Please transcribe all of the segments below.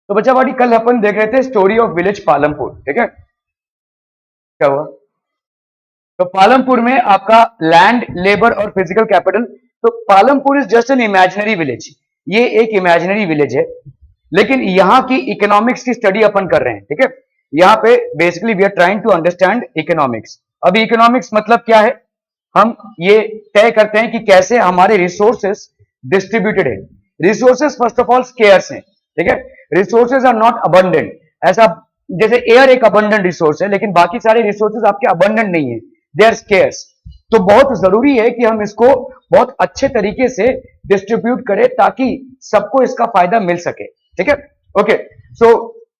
तो बच्चा बड़ी कल अपन देख रहे थे स्टोरी ऑफ विलेज पालमपुर, ठीक है। क्या हुआ? तो पालमपुर में आपका लैंड, लेबर और फिजिकल कैपिटल। तो Palampur is just an imaginary village, ये एक इमेजिनरी विलेज है, लेकिन यहाँ की इकोनॉमिक्स की स्टडी अपन कर रहे हैं, ठीक है। यहाँ पे basically we are trying to understand economics. अभी इकोनॉमिक्स मतलब क्या है, हम ये तय करते हैं कि कैसे हमारे रिसोर्सेस डिस्ट्रीब्यूटेड है। Resources first of all scarce हैं, ठीक है। रिसोर्सेज आर नॉट अबंडेंट, ऐसा जैसे एयर एक अबंडेंट रिसोर्स है, लेकिन बाकी सारे रिसोर्सेज आपके अबंडेंट नहीं है, दे आर स्केयर्स। तो बहुत जरूरी है कि हम इसको बहुत अच्छे तरीके से डिस्ट्रीब्यूट करें ताकि सबको इसका फायदा मिल सके, ठीक है। Okay, so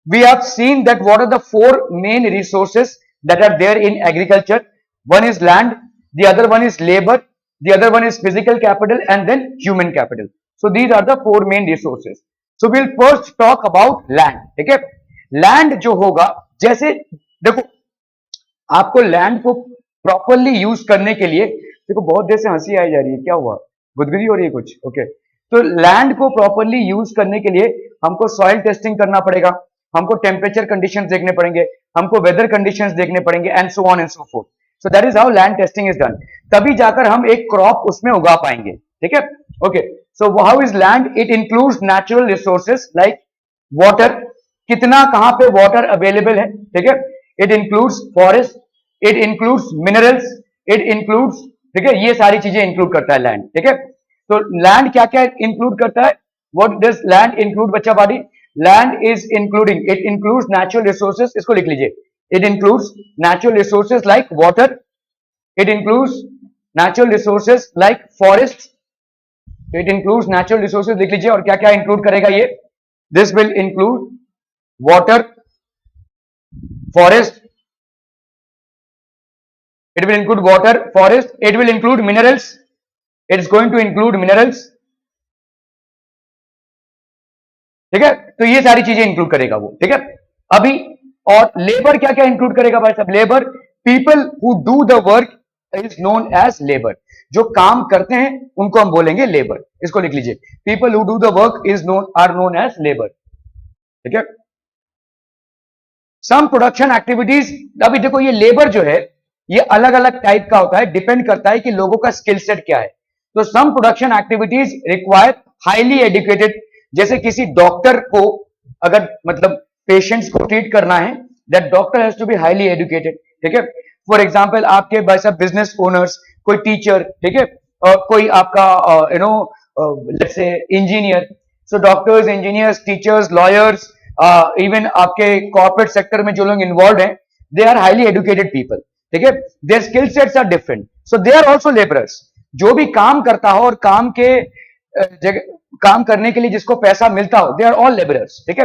we have seen that what are the four main resources that are there in agriculture. One is land, the other one is labor, the other one is physical capital, and then human capital. So these are the four main resources. So we'll first talk about land, ठीक है। Land जो होगा, जैसे देखो आपको land को properly use करने के लिए, देखो बहुत देर से हंसी आई जा रही है, क्या हुआ? गुदगुदी हो रही है कुछ? ओके, तो लैंड को प्रॉपरली यूज करने के लिए हमको सॉइल टेस्टिंग करना पड़ेगा, हमको टेम्परेचर कंडीशंस देखने पड़ेंगे, हमको वेदर कंडीशंस देखने पड़ेंगे, and so on and so fourth. So that is how land testing is done. तभी जाकर हम एक क्रॉप उसमें उगा पाएंगे, ठीक है। Okay, so how is land? It includes natural resources like water, कितना कहां पे वाटर अवेलेबल है, ठीक है। It includes forest, it includes minerals, it includes, ठीक है, ये सारी चीजें इंक्लूड करता है लैंड, ठीक है। तो लैंड क्या क्या इंक्लूड करता है? व्हाट डज लैंड इंक्लूड बच्चा बाड़ी? Land is including, it includes natural resources, इसको लिख लीजिए। It includes natural resources like water, it includes natural resources like forest, it includes natural resources, लिख लीजिए। और क्या क्या इंक्लूड करेगा ये? This will include water, forest, it will include water, forest, it will include minerals, it is going to include minerals, ठीक है। तो ये सारी चीजें इंक्लूड करेगा वो, ठीक है। अभी और लेबर क्या क्या इंक्लूड करेगा भाई साहब? Labour, people who do the work is known as labour, जो काम करते हैं उनको हम बोलेंगे लेबर, इसको लिख लीजिए। People who do the work is known are known as labour, ठीक है। सम प्रोडक्शन एक्टिविटीज, अभी देखो ये लेबर जो है ये अलग अलग टाइप का होता है, डिपेंड करता है कि लोगों का स्किल सेट क्या है। तो some production activities require highly educated, जैसे किसी डॉक्टर को अगर मतलब पेशेंट्स को ट्रीट करना है, that doctor has to be highly educated, ठीक है। फॉर एग्जांपल आपके वैसा बिजनेस ओनर्स, कोई टीचर, ठीक है, और कोई आपका let's say engineer. So doctors, engineers, teachers, lawyers, even आपके कॉर्पोरेट सेक्टर में जो लोग इन्वॉल्व हैं, they are highly educated people, ठीक है। Their skill sets are different, so they are also labourers. जो भी काम करता हो और काम के काम करने के लिए जिसको पैसा मिलता हो, दे आर ऑल लेबरर्स, ठीक है।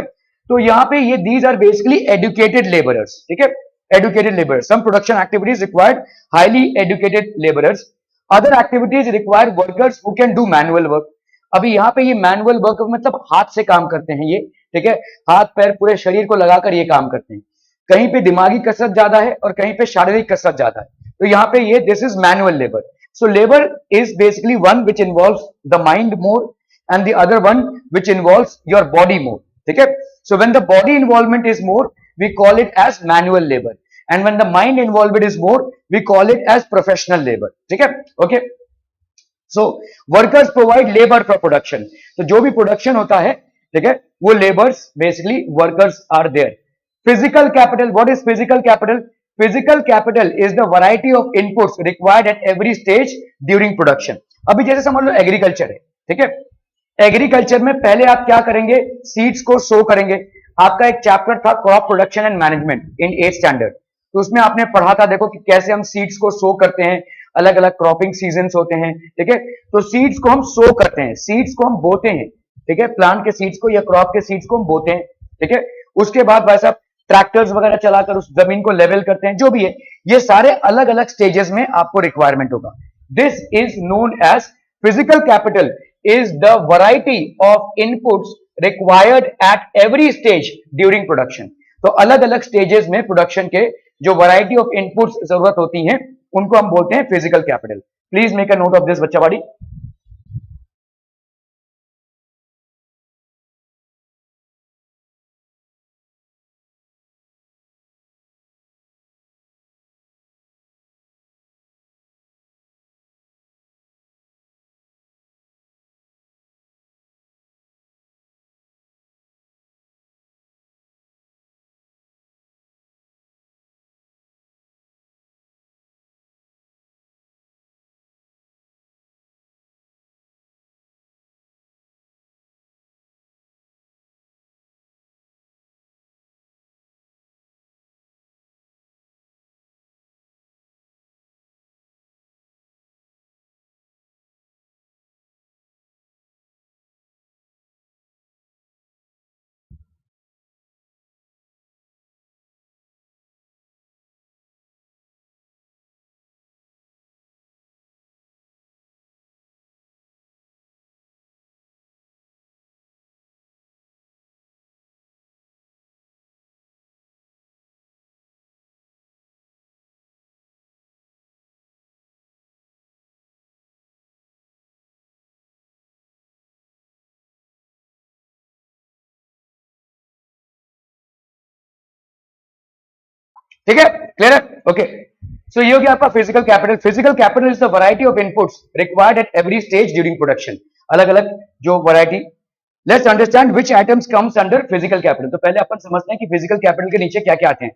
तो यहाँ पे ये these are basically educated labourers, ठीक है, educated labourers. Some production activities required highly educated labourers, other activities require workers who can do manual work. अभी यहाँ पे ये मैनुअल वर्क मतलब हाथ से काम करते हैं ये, ठीक है, हाथ पैर पूरे शरीर को लगाकर ये काम करते हैं। कहीं पे दिमागी कसरत ज्यादा है और कहीं पे शारीरिक कसरत ज्यादा है, तो यहाँ पे ये this is manual labour. So labour is basically one which involves the mind more and the other one which involves your body more, ठीक है। So when the body involvement is more we call it as manual labour, and when the mind involvement is more we call it as professional labour, ठीक है। Okay, so workers provide labour for production. तो जो भी production होता है, ठीक है, वो labours basically workers are there. Physical capital, what is physical capital? Physical capital is the variety of inputs required at every stage during production. अभी जैसे समझ लो एग्रीकल्चर है, ठीक है। एग्रीकल्चर में पहले आप क्या करेंगे? सीड्स को सो करेंगे। आपका एक चैप्टर था crop production and management in 8th standard, तो उसमें आपने पढ़ा था, देखो कि कैसे हम सीड्स को सो करते हैं, अलग अलग क्रॉपिंग सीजन होते हैं, ठीक है। तो सीड्स को हम सो करते हैं, सीड्स को हम बोते हैं, ठीक है, प्लांट के सीड्स को या क्रॉप के सीड्स को हम बोते हैं, ठीक है। उसके बाद वैसा ट्रैक्टर्स वगैरह चलाकर उस जमीन को लेवल करते हैं, जो भी है, ये सारे अलग अलग स्टेजेस में आपको रिक्वायरमेंट होगा। This is known as physical capital is the variety of inputs required at every stage during production. तो अलग अलग स्टेजेस में प्रोडक्शन के जो वैरायटी ऑफ इनपुट्स जरूरत होती हैं, उनको हम बोलते हैं physical capital. Please make a note of this बच्चा बाड़ी। ठीक है, क्लियर है, ओके। सो ये हो गया आपका physical capital. Physical capital is the variety of inputs required at every stage during production. अलग अलग जो variety. Let's understand which items comes under physical capital. तो पहले अपन समझते हैं कि फिजिकल कैपिटल के नीचे क्या क्या आते हैं।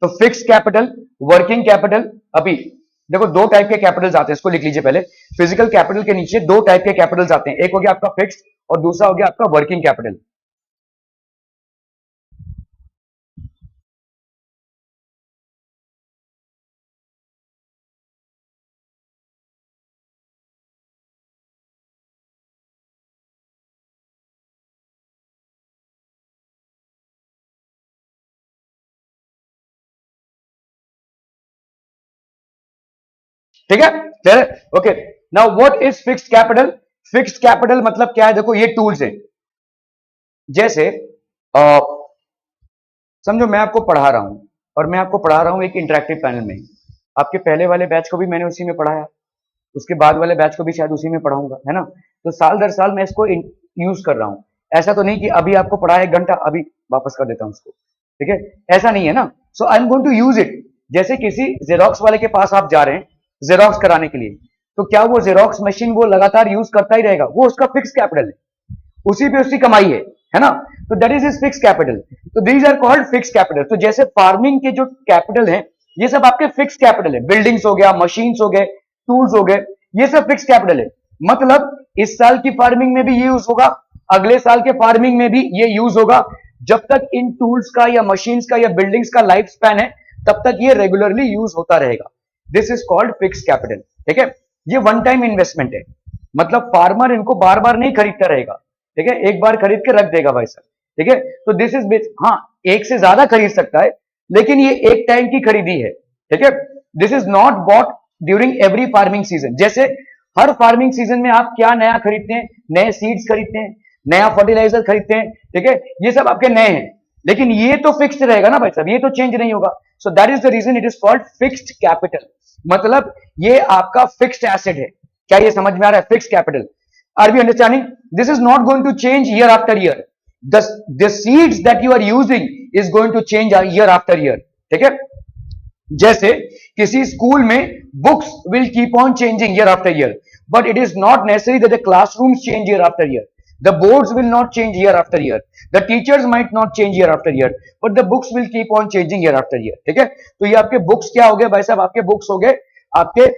तो फिक्स कैपिटल, वर्किंग कैपिटल। अभी देखो दो टाइप के कैपिटल्स आते हैं, इसको लिख लीजिए पहले। फिजिकल कैपिटल के नीचे दो टाइप के कैपिटल्स आते हैं, एक हो गया आपका फिक्स और दूसरा हो गया आपका वर्किंग कैपिटल। ठीक है, क्लियर है, okay. Now what is fixed capital? Fixed capital मतलब क्या है? देखो ये टूल्स है। जैसे समझो मैं आपको पढ़ा रहा हूं और मैं आपको पढ़ा रहा हूं एक इंटरेक्टिव पैनल में। आपके पहले वाले बैच को भी मैंने उसी में पढ़ाया, उसके बाद वाले बैच को भी शायद उसी में पढ़ाऊंगा, है ना। तो साल दर साल मैं इसको यूज कर रहा हूं। ऐसा तो नहीं कि अभी आपको पढ़ाया 1 घंटा अभी वापस कर देता हूं उसको, ठीक है, ऐसा नहीं है ना। So I am going to use it. जैसे किसी जेरोक्स वाले के पास आप जा रहे हैं जेरोक्स कराने के लिए, तो क्या वो जेरोक्स मशीन वो लगातार यूज करता ही रहेगा? वो उसका फिक्स कैपिटल है, उसी पे उसकी कमाई है ना। तो that is is fix capital. तो these are called fix capital. तो जैसे फार्मिंग के जो कैपिटल है ये सब आपके फिक्स कैपिटल है। बिल्डिंग्स हो गया, मशीन्स हो गए, टूल्स हो गए, ये सब फिक्स कैपिटल है। मतलब इस साल की फार्मिंग में भी ये यूज होगा, अगले साल के फार्मिंग में भी ये यूज होगा। जब तक इन टूल्स का या मशीन्स का या बिल्डिंग्स का लाइफ स्पैन है तब तक ये रेगुलरली यूज होता रहेगा। This is called fix capital, ठीक है। ये वन टाइम इन्वेस्टमेंट है, मतलब फार्मर इनको बार बार नहीं खरीदता रहेगा, ठीक है, एक बार खरीद के रख देगा भाई साहब, ठीक है। तो दिस इज, हाँ एक से ज्यादा खरीद सकता है लेकिन ये एक टाइम की खरीदी है, ठीक है। This is not bought during every farming season. जैसे हर फार्मिंग सीजन में आप क्या नया खरीदते हैं? नए सीड्स खरीदते हैं, नया फर्टिलाइजर खरीदते हैं, ठीक है, ये सब आपके नए हैं। लेकिन ये तो फिक्स्ड रहेगा ना भाई साहब, ये तो चेंज नहीं होगा। So that is the reason it is called fixed capital. मतलब ये आपका फिक्स्ड एसेट है। क्या ये समझ में आ रहा है? Fixed capital. Are we understanding? This is not going to change year after year. The seeds that you are using is going to change year after year. ठीक है? जैसे किसी स्कूल में books will keep on changing year after year, but it is not necessary that the classrooms change year after year. The boards will not change year after year. The teachers might not change year after year, but the books will keep on changing year after year. ठीक है? तो ये आपके books क्या हो गए भाई साहब? आपके books हो गए आपके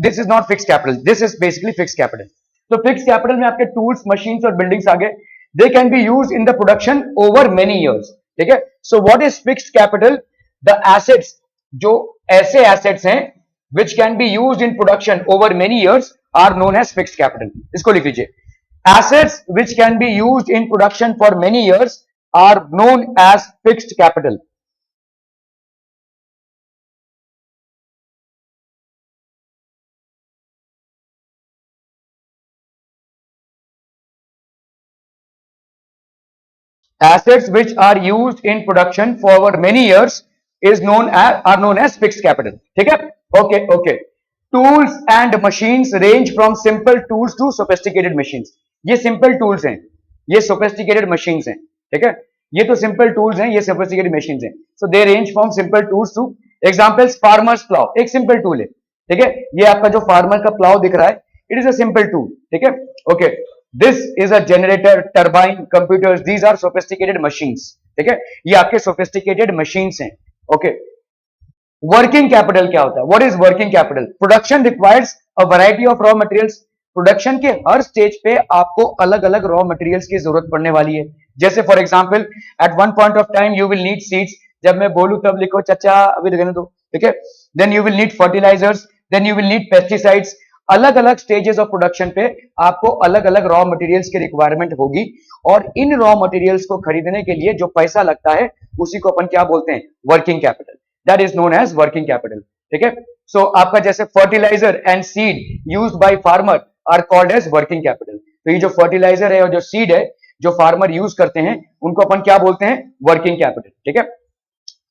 this is not fixed capital. This is basically fixed capital. तो फिक्स कैपिटल में आपके टूल्स, मशीन्स और बिल्डिंग्स आ गए। They can be use in the production over many years, ठीक है। So what is fixed capital? The assets, जो ऐसे एसेट्स हैं which can be used in production over many years are known as fixed capital. इसको लिख लीजिए, assets which can be used in production for many years are known as fixed capital. Assets which are used in production for many years is known as are known as fixed capital. ठीक है? Okay, okay. Tools and machines range from simple tools to sophisticated machines. ये simple tools हैं, ये sophisticated machines हैं, ठीक है? ये तो simple tools हैं, ये sophisticated machines हैं. So they range from simple tools to examples farmer's plow, एक simple tool है, ठीक है? ये आपका जो farmer का plow दिख रहा है, it is a simple tool, ठीक है? Okay. This is a generator, turbine, computers. These are sophisticated machines. ठीक है? ये आपके sophisticated machines हैं. Okay. Working capital क्या होता है? What is working capital? Production requires a variety of raw materials. Production के हर स्टेज पे आपको अलग अलग रॉ मटेरियल्स की जरूरत पड़ने वाली है। जैसे for example at one point of time you will need seeds. जब मैं बोलूं तब लिखो चाचा, अभी रहने दो, ठीक है। Then you will need fertilisers, then you will need pesticides. अलग अलग स्टेजेस ऑफ प्रोडक्शन पे आपको अलग अलग रॉ मटेरियल्स की रिक्वायरमेंट होगी और इन रॉ मटेरियल्स को खरीदने के लिए जो पैसा लगता है उसी को अपन क्या बोलते हैं? Working capital. That is known as working capital, ठीक है। सो आपका जैसे fertiliser and seed used by farmer are called as working capital. तो ये जो फर्टिलाइजर है और जो सीड है जो फार्मर यूज करते हैं उनको अपन क्या बोलते हैं? वर्किंग कैपिटल, ठीक है।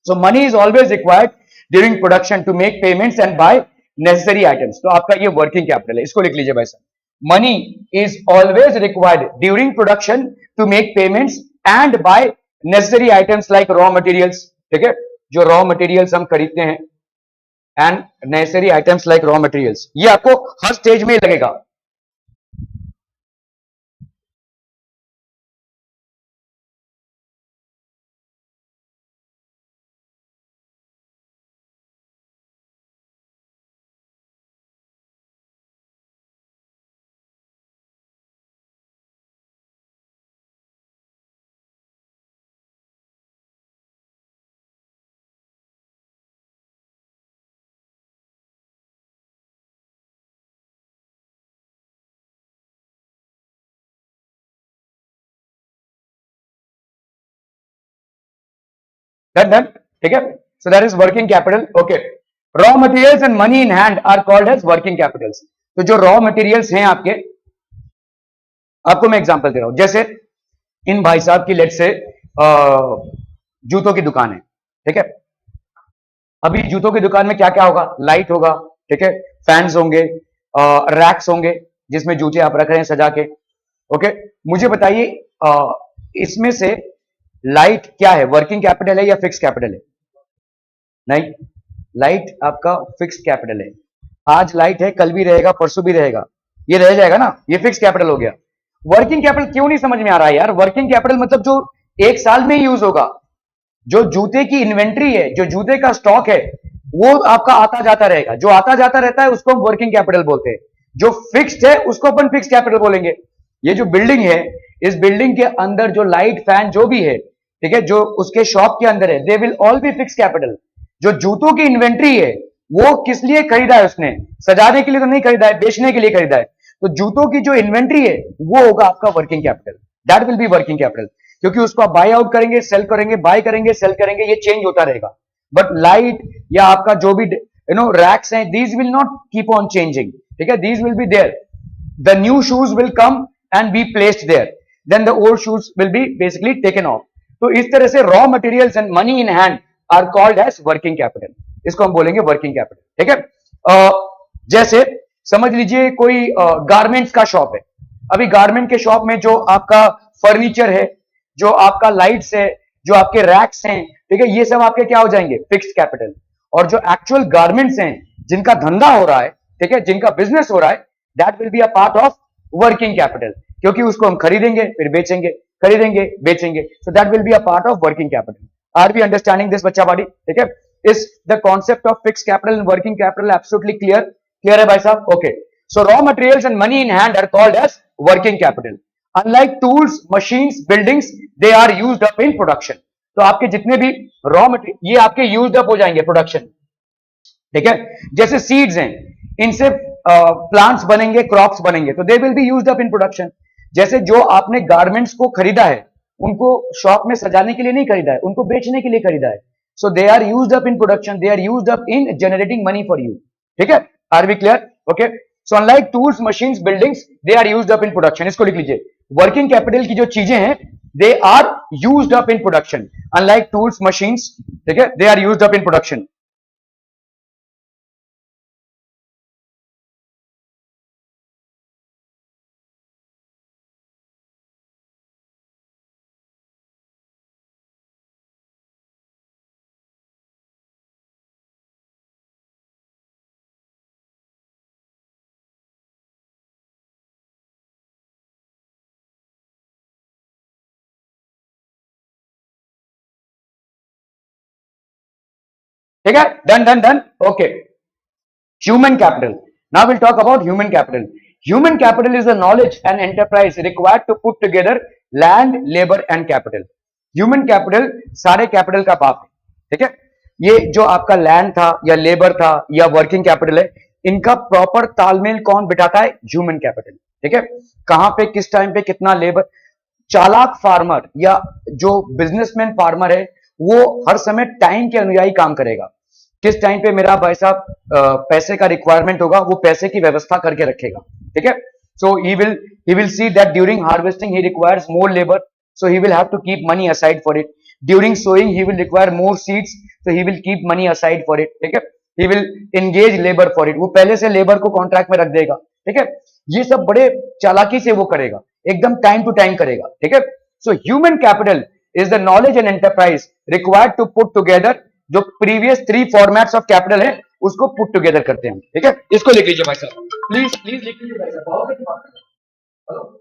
So money is always required during production to make payments and buy necessary items. तो आपका ये वर्किंग कैपिटल है, इसको लिख लीजिए भाई साहब। Money is always required during production to make payments and buy necessary items like raw materials, ठीक है। जो रॉ मटेरियल्स हम खरीदते हैं, and necessary items like raw materials, ये आपको हर स्टेज में लगेगा। डन, ठीक है। So that is working capital. Okay, raw materials and money in hand are called as working capital. तो जो रॉ मटेरियल्स हैं आपके, आपको मैं एग्जांपल दे रहा हूं, जैसे इन भाई साहब की लेट से जूतों की दुकान है, ठीक है। अभी जूतों की दुकान में क्या क्या होगा, लाइट होगा, ठीक है, फैंस होंगे, रैक्स होंगे जिसमें जूते आप रख रहे हैं सजा के। ओके, मुझे बताइए इसमें से लाइट क्या है, वर्किंग कैपिटल है या फिक्स कैपिटल है? नहीं, लाइट आपका फिक्स कैपिटल है। आज लाइट है, कल भी रहेगा, परसों भी रहेगा, ये रह जाएगा ना, ये फिक्स कैपिटल हो गया। वर्किंग कैपिटल क्यों नहीं समझ में आ रहा है यार? वर्किंग कैपिटल मतलब जो एक साल में यूज होगा, जो जूते की इन्वेंट्री है, जो जूते का स्टॉक है, वो आपका आता जाता रहेगा। जो आता जाता रहता है उसको हम वर्किंग कैपिटल बोलते हैं। जो फिक्स्ड है उसको अपन फिक्स कैपिटल बोलेंगे। ये जो बिल्डिंग है, इस बिल्डिंग के अंदर जो लाइट फैन जो भी है, ठीक है, जो उसके शॉप के अंदर है, they will all B fix capital. जो जूतों की इन्वेंट्री है, वो किस लिए खरीदा है उसने? सजाने के लिए तो नहीं खरीदा है, बेचने के लिए खरीदा है। तो जूतों की जो इन्वेंट्री है वो होगा आपका working capital, that will be working capital. क्योंकि उसको आप बाय आउट करेंगे, सेल करेंगे, बाय करेंगे, सेल करेंगे, ये चेंज होता रहेगा। बट लाइट या आपका जो भी रैक्स हैं, these will not keep on changing, ठीक है, these will be there. The new shoes will come and be placed there, then the old shoes will be basically taken off. तो इस तरह से raw materials and money in hand are called as working capital, इसको हम बोलेंगे working capital, ठीक है। जैसे समझ लीजिए कोई गारमेंट्स का शॉप है। अभी गारमेंट के शॉप में जो आपका फर्नीचर है, जो आपका लाइट्स है, जो आपके रैक्स हैं, ठीक है, ये सब आपके क्या हो जाएंगे, फिक्स्ड कैपिटल। और जो एक्चुअल गारमेंट्स हैं, जिनका धंधा हो रहा है, ठीक है, जिनका बिजनेस हो रहा है, that will be a part of working capital, क्योंकि उसको हम खरीदेंगे फिर बेचेंगे, खरीदेंगे बेचेंगे, so that will be a part of working capital. Are we understanding this बच्चा बॉडी? ठीक है, is the concept of fixed capital and working capital absolutely clear? Clear है भाई साहब? Okay, so raw materials and money in hand are called as working capital. Unlike tools, machines, buildings, they are used up in production. तो आपके जितने भी raw material ये आपके used up हो जाएंगे प्रोडक्शन, ठीक है। जैसे सीड्स हैं, इनसे प्लांट्स बनेंगे, क्रॉप्स बनेंगे, तो they will be used up in production. जैसे जो आपने गारमेंट्स को खरीदा है, उनको शॉप में सजाने के लिए नहीं खरीदा है, उनको बेचने के लिए खरीदा है। So they are used up in production, they are used up in generating money for you, ठीक है। Are we clear? Okay, so unlike tools, machines, buildings, they are used up in production. इसको लिख लीजिए, working capital की जो चीजें हैं, they are used up in production. Unlike tools, machines, ठीक है, they are used up in production. ठीक है, done done done. Okay, human capital. Now we'll talk about human capital. Human capital is the knowledge and enterprise required to put together land, labor and capital. Human capital सारे capital का बाप है, ठीक है। ये जो आपका लैंड था या लेबर था या वर्किंग कैपिटल है, इनका प्रॉपर तालमेल कौन बिठाता है? ह्यूमन कैपिटल, ठीक है। कहां पे, किस टाइम पे कितना लेबर। चालाक फार्मर या जो बिजनेसमैन फार्मर है, वो हर समय टाइम के अनुयायी काम करेगा। किस टाइम पे मेरा भाई साहब पैसे का रिक्वायरमेंट होगा, वो पैसे की व्यवस्था करके रखेगा, ठीक है। So he will see that during harvesting he requires more labour, so he will have to keep money aside for it. During sowing he will require more seeds, so he will keep money aside for it, ठीक है। he will engage labor for it, वो पहले से labour को contract में रख देगा, ठीक है। ये सब बड़े चालाकी से वो करेगा, एकदम टाइम टू टाइम करेगा, ठीक है। So human capital is the knowledge and enterprise required to put together जो प्रीवियस 3 फॉर्मेट्स ऑफ कैपिटल है उसको पुट टुगेदर करते हैं, ठीक है। इसको लिख लीजिए भाई साहब, प्लीज प्लीज लिख लीजिए भाई साहब, बहुत अच्छी बात है। हेलो।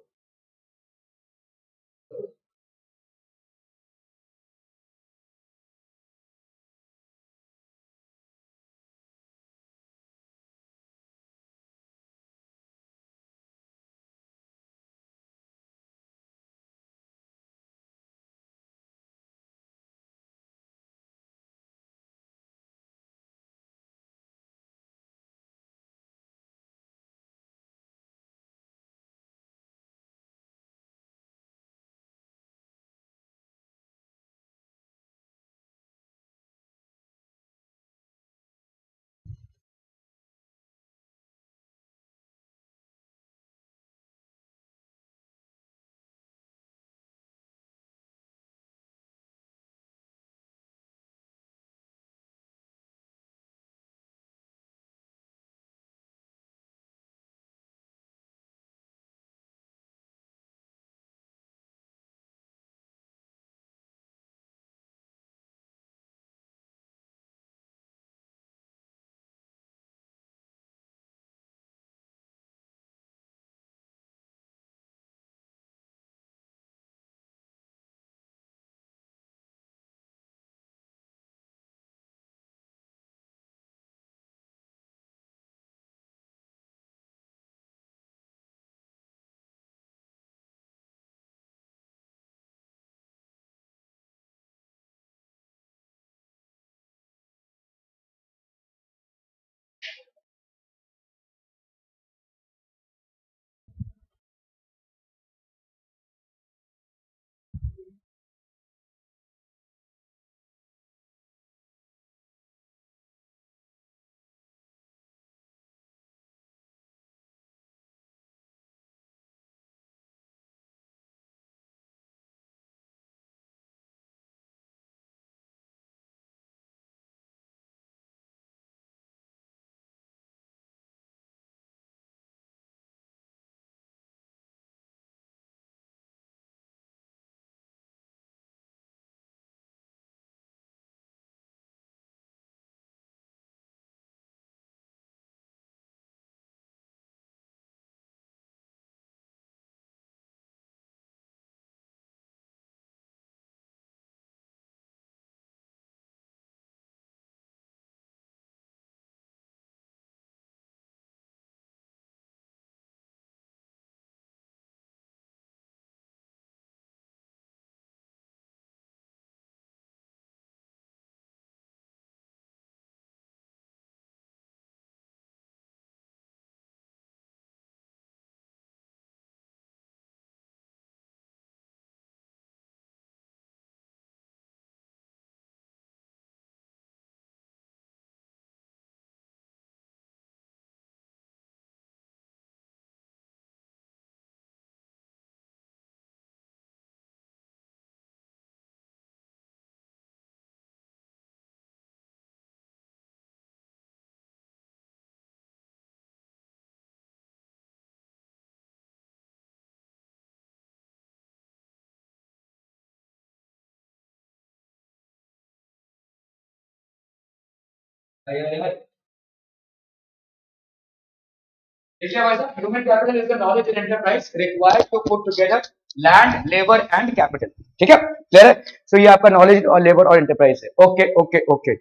देखिए भाई साहब, human capital is the knowledge in enterprise required to put together land, labour and capital, ठीक है, क्लियर है। सो ये आपका नॉलेज और लेबर और एंटरप्राइज है। Okay okay okay.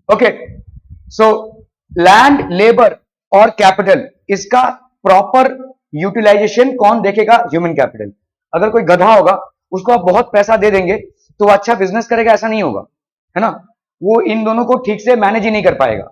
Okay, so land, labour और कैपिटल, इसका प्रॉपर यूटिलाइजेशन कौन देखेगा? Human capital. अगर कोई गधा होगा, उसको आप बहुत पैसा दे देंगे तो वो अच्छा बिजनेस करेगा? ऐसा नहीं होगा, है ना। वो इन दोनों को ठीक से मैनेज ही नहीं कर पाएगा,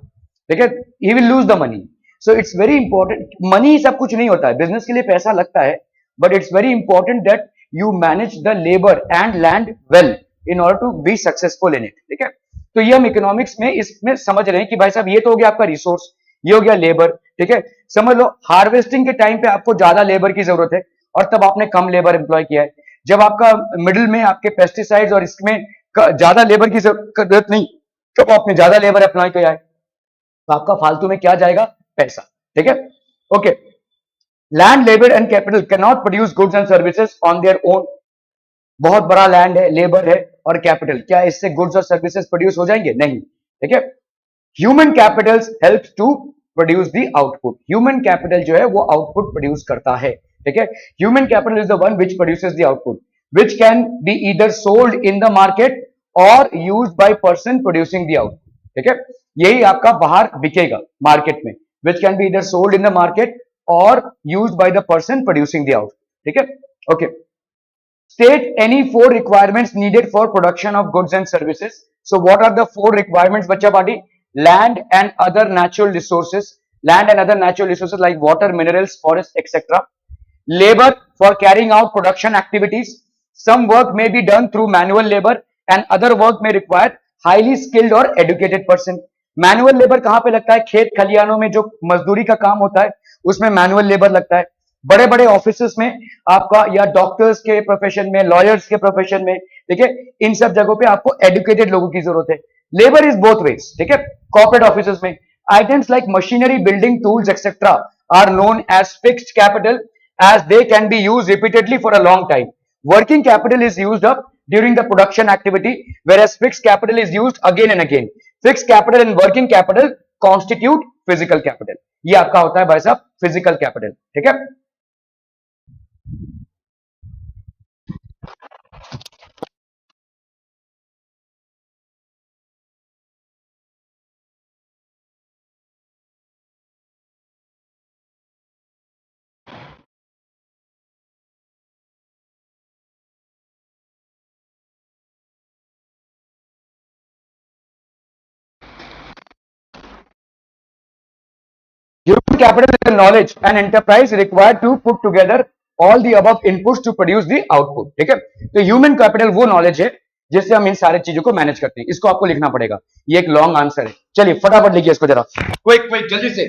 ठीक है, he will lose the money. So it's very important, money सब कुछ नहीं होता है, बिजनेस के लिए पैसा लगता है, but it's very important that you manage the labour and land well in order to be successful in it, ठीक है। तो ये हम इकोनॉमिक्स में इसमें समझ रहे हैं कि भाई साहब ये तो हो गया आपका रिसोर्स, ये हो गया लेबर, ठीक है। समझ लो हार्वेस्टिंग के टाइम पे आपको ज्यादा लेबर की जरूरत है और तब आपने कम लेबर एम्प्लॉय किया है। जब आपका मिडिल में आपके पेस्टिसाइड्स और इसमें ज्यादा लेबर की जरूरत नहीं, तब आपने ज्यादा लेबर अप्लाई किया है, तो आपका फालतू में क्या जाएगा? पैसा, ठीक है। Okay, land, labour and capital can not produce goods and services on their own. बहुत बड़ा लैंड है, लेबर है और कैपिटल, क्या इससे गुड्स और सर्विसेज प्रोड्यूस हो जाएंगे? नहीं, ठीक है। Human capital help to produce the output. Human capital जो है वो आउटपुट प्रोड्यूस करता है, ठीक है। Human capital is the one which produces the output which can be either sold in the market और used by person producing the output, ठीक है। यही आपका बाहर बिकेगा मार्केट में, which can be either sold in the market और used by the person producing the output, ठीक है। Okay, state any four requirements needed for production of goods and services. So what are the four requirements, bacha party? Land and other natural resources, land and other natural resources like water, minerals, forest, etc. Labor for carrying out production activities. Some work may be done through manual labor and other work may require highly skilled or educated person. Manual labour कहां पे लगता है? खेत खलियानों में जो मजदूरी का काम होता है उसमें मैनुअल लेबर लगता है। बड़े बड़े ऑफिसेस में आपका, या डॉक्टर्स के प्रोफेशन में, लॉयर्स के प्रोफेशन में, ठीक है, इन सब जगहों पे आपको एजुकेटेड लोगों की जरूरत है। लेबर इज बोथ वेज, ठीक है। कॉर्पोरेट ऑफिसेस में items like machinery, building tools etcetera are known as fixed capital as they can be used repeatedly for a long time. Working capital is used up during the production activity, whereas fixed capital is used again and again. Fixed capital and working capital constitute physical capital. ये आपका होता है भाई साहब physical capital, ठीक है। Human capital is the knowledge and enterprise required to put together all the above inputs to produce the output, ठीक है। तो ह्यूमन कैपिटल वो नॉलेज है जिससे हम इन सारी चीजों को मैनेज करते हैं। इसको आपको लिखना पड़ेगा, ये एक लॉन्ग आंसर है। चलिए फटाफट लिखिए इसको जरा, क्विक क्विक जल्दी से,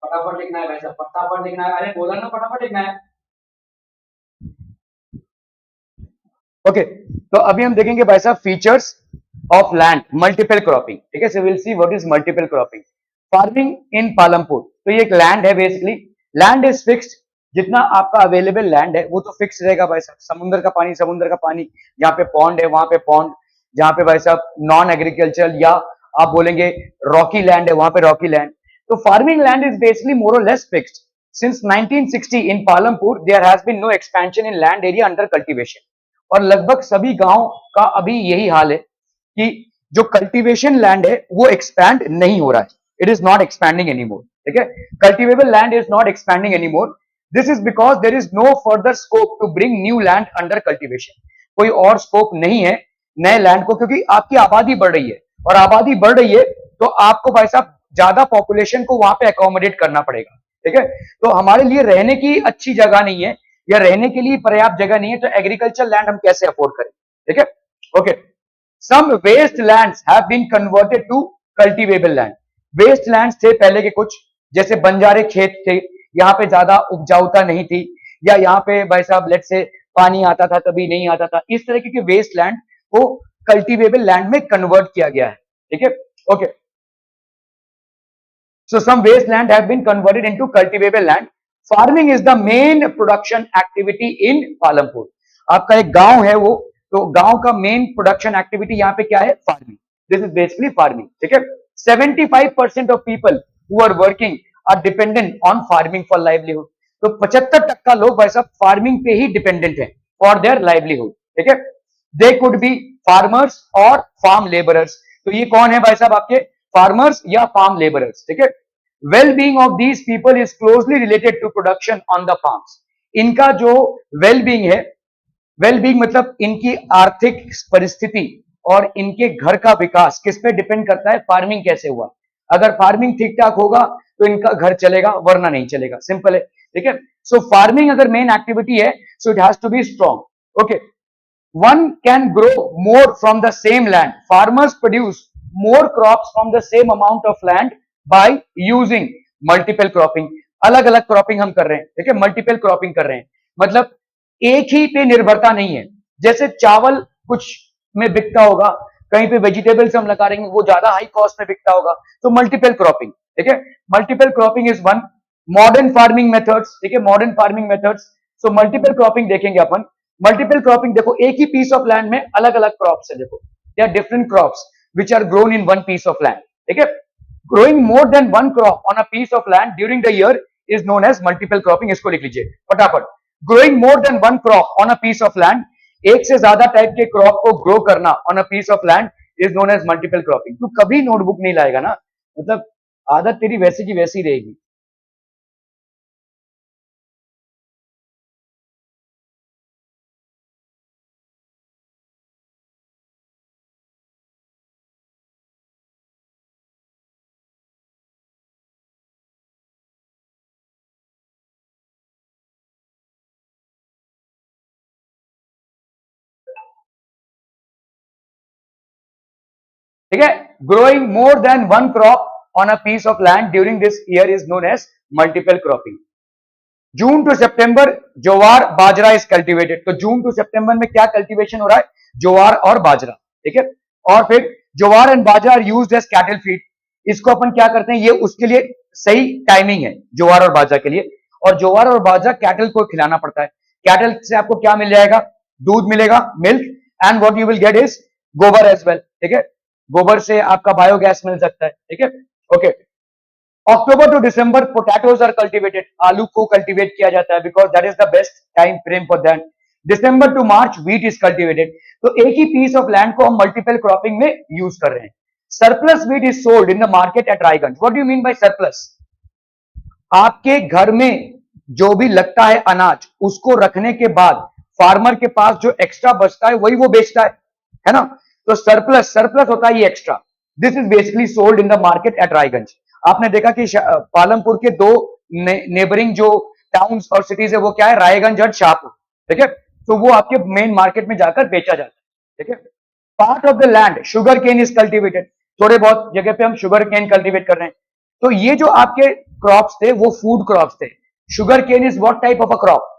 फटाफट लिखना है वैसा, फटाफट लिखना है। अरे बोला ना फटाफट लिखना है। ओके, तो अभी हम देखेंगे भाई साहब features of land multiple cropping, ठीक है। So will see what is multiple cropping. Farming in Palampur, तो ये एक लैंड है बेसिकली। लैंड इज फिक्स्ड, जितना आपका अवेलेबल लैंड है वो तो फिक्स रहेगा भाई साहब। समुद्र का पानी समुद्र का पानी, जहां पे पॉन्ड है वहां पे पॉन्ड, जहां पे भाई साहब नॉन एग्रीकल्चर या आप बोलेंगे रॉकी लैंड है वहां पे रॉकी लैंड। तो farming land is basically more और less fixed. Since 1960 in Palampur there has been no expansion in land area under cultivation. और लगभग सभी गांव का अभी यही हाल है कि जो कल्टीवेशन लैंड है वो एक्सपैंड नहीं हो रहा है। It is not expanding anymore, ठीक है। Cultivable land is not expanding anymore. This is because there is no further scope to bring new land under cultivation. कोई और स्कोप नहीं है नए लैंड को, क्योंकि आपकी आबादी बढ़ रही है और आबादी बढ़ रही है तो आपको भाई साहब ज्यादा पॉपुलेशन को वहां पे अकोमोडेट करना पड़ेगा, ठीक है। तो हमारे लिए रहने की अच्छी जगह नहीं है या रहने के लिए पर्याप्त जगह नहीं है, तो एग्रीकल्चर लैंड हम कैसे अफोर्ड करें, ठीक है। Okay, some waste lands have been converted to cultivable land. Waste lands थे पहले के कुछ, जैसे बंजारे खेत थे, यहाँ पे ज्यादा उपजाऊता नहीं थी, या यहाँ पे भाई साहब लेट से पानी आता था कभी नहीं आता था, इस तरह के वेस्ट लैंड को कल्टीवेबल लैंड में कन्वर्ट किया गया है, ठीक है। Okay, so some waste land have been converted into cultivable land. Farming is the main production activity in Palampur. आपका एक गांव है वो, तो गांव का मेन प्रोडक्शन एक्टिविटी यहाँ पे क्या है? Farming. This is basically farming, ठीक है। 75% of people who are working are dependent on farming for livelihood. तो 75% लोग भाई साहब फार्मिंग पे ही डिपेंडेंट है फॉर देयर लाइवलीहुड, ठीक है। दे कुड बी फार्मर्स और फार्म लेबरर्स। तो ये कौन है भाई साहब? आपके फार्मर्स या फार्म लेबरर्स, ठीक है। Well being of these people is closely related to production on the farms. इनका जो वेल बींग है, वेल बींग मतलब इनकी आर्थिक परिस्थिति और इनके घर का विकास किस पे डिपेंड करता है? फार्मिंग कैसे हुआ। अगर फार्मिंग ठीक ठाक होगा तो इनका घर चलेगा, वरना नहीं चलेगा, सिंपल है, ठीक है। सो फार्मिंग अगर मेन एक्टिविटी है, so it has to be strong. Okay, one can grow more from the same land. Farmers produce more crops from the same amount of land by using multiple cropping. अलग अलग cropping हम कर रहे हैं, ठीक है, multiple cropping कर रहे हैं। मतलब एक ही पे निर्भरता नहीं है। जैसे चावल कुछ में बिकता होगा, कहीं पे वेजिटेबल्स हम लगा रहे हैं वो ज्यादा हाई कॉस्ट में बिकता होगा, तो मल्टीपल क्रॉपिंग, ठीक है। Multiple cropping is one. Modern farming methods, ठीक है, modern farming methods. So multiple cropping देखेंगे अपन। मल्टीपल क्रॉपिंग देखो, एक ही पीस ऑफ लैंड में अलग अलग क्रॉप्स है। देखो, they are different crops which are grown in one piece of land, ठीक है। Growing more than one crop on a piece of land during the year is known as multiple cropping. इसको लिख लीजिए फटाफट। Growing more than one crop on a piece of land, एक से ज्यादा type के क्रॉप को ग्रो करना on a piece of land is known as multiple cropping. तू कभी नोटबुक नहीं लाएगा ना, मतलब आदत तेरी वैसी की वैसी रहेगी। ठीक है, growing more than one crop on a piece of land during this year is known as multiple cropping. June to September jowar bajra is cultivated. तो जून टू सितंबर में क्या कल्टीवेशन हो रहा है? ज्वार और बाजरा, ठीक है। और फिर jowar and bajra are used as cattle feed. इसको अपन क्या करते हैं, ये उसके लिए सही टाइमिंग है ज्वार और बाजरा के लिए। और ज्वार और बाजरा कैटल को खिलाना पड़ता है। कैटल से आपको क्या मिल जाएगा? दूध मिलेगा, milk, and what you will get is गोबर एज वेल, ठीक है। गोबर से आपका बायोगैस मिल सकता है, ठीक है। Okay, October to December potatoes are cultivated. आलू को कल्टीवेट किया जाता है because that is the best time frame for that. December to March wheat is cultivated. तो एक ही पीस ऑफ लैंड को हम मल्टीपल क्रॉपिंग में यूज कर रहे हैं। Surplus wheat is sold in the market at Raiganj. What do you mean by surplus? आपके घर में जो भी लगता है अनाज, उसको रखने के बाद फार्मर के पास जो एक्स्ट्रा बचता है वही वो बेचता है ना। तो सरप्लस, सरप्लस होता है ये extra. This is basically sold in the market at Raiganj. आपने देखा कि पालमपुर के दो नेबरिंग जो टाउन्स और सिटीज है वो क्या है? रायगंज और शाहपुर, ठीक है। तो वो आपके मेन मार्केट में जाकर बेचा जाता है, ठीक है। Part of the land sugarcane is cultivated. थोड़े बहुत जगह पे हम शुगर केन कल्टीवेट कर रहे हैं। तो ये जो आपके क्रॉप्स थे वो फूड क्रॉप्स थे। Sugarcane is what type of a crop?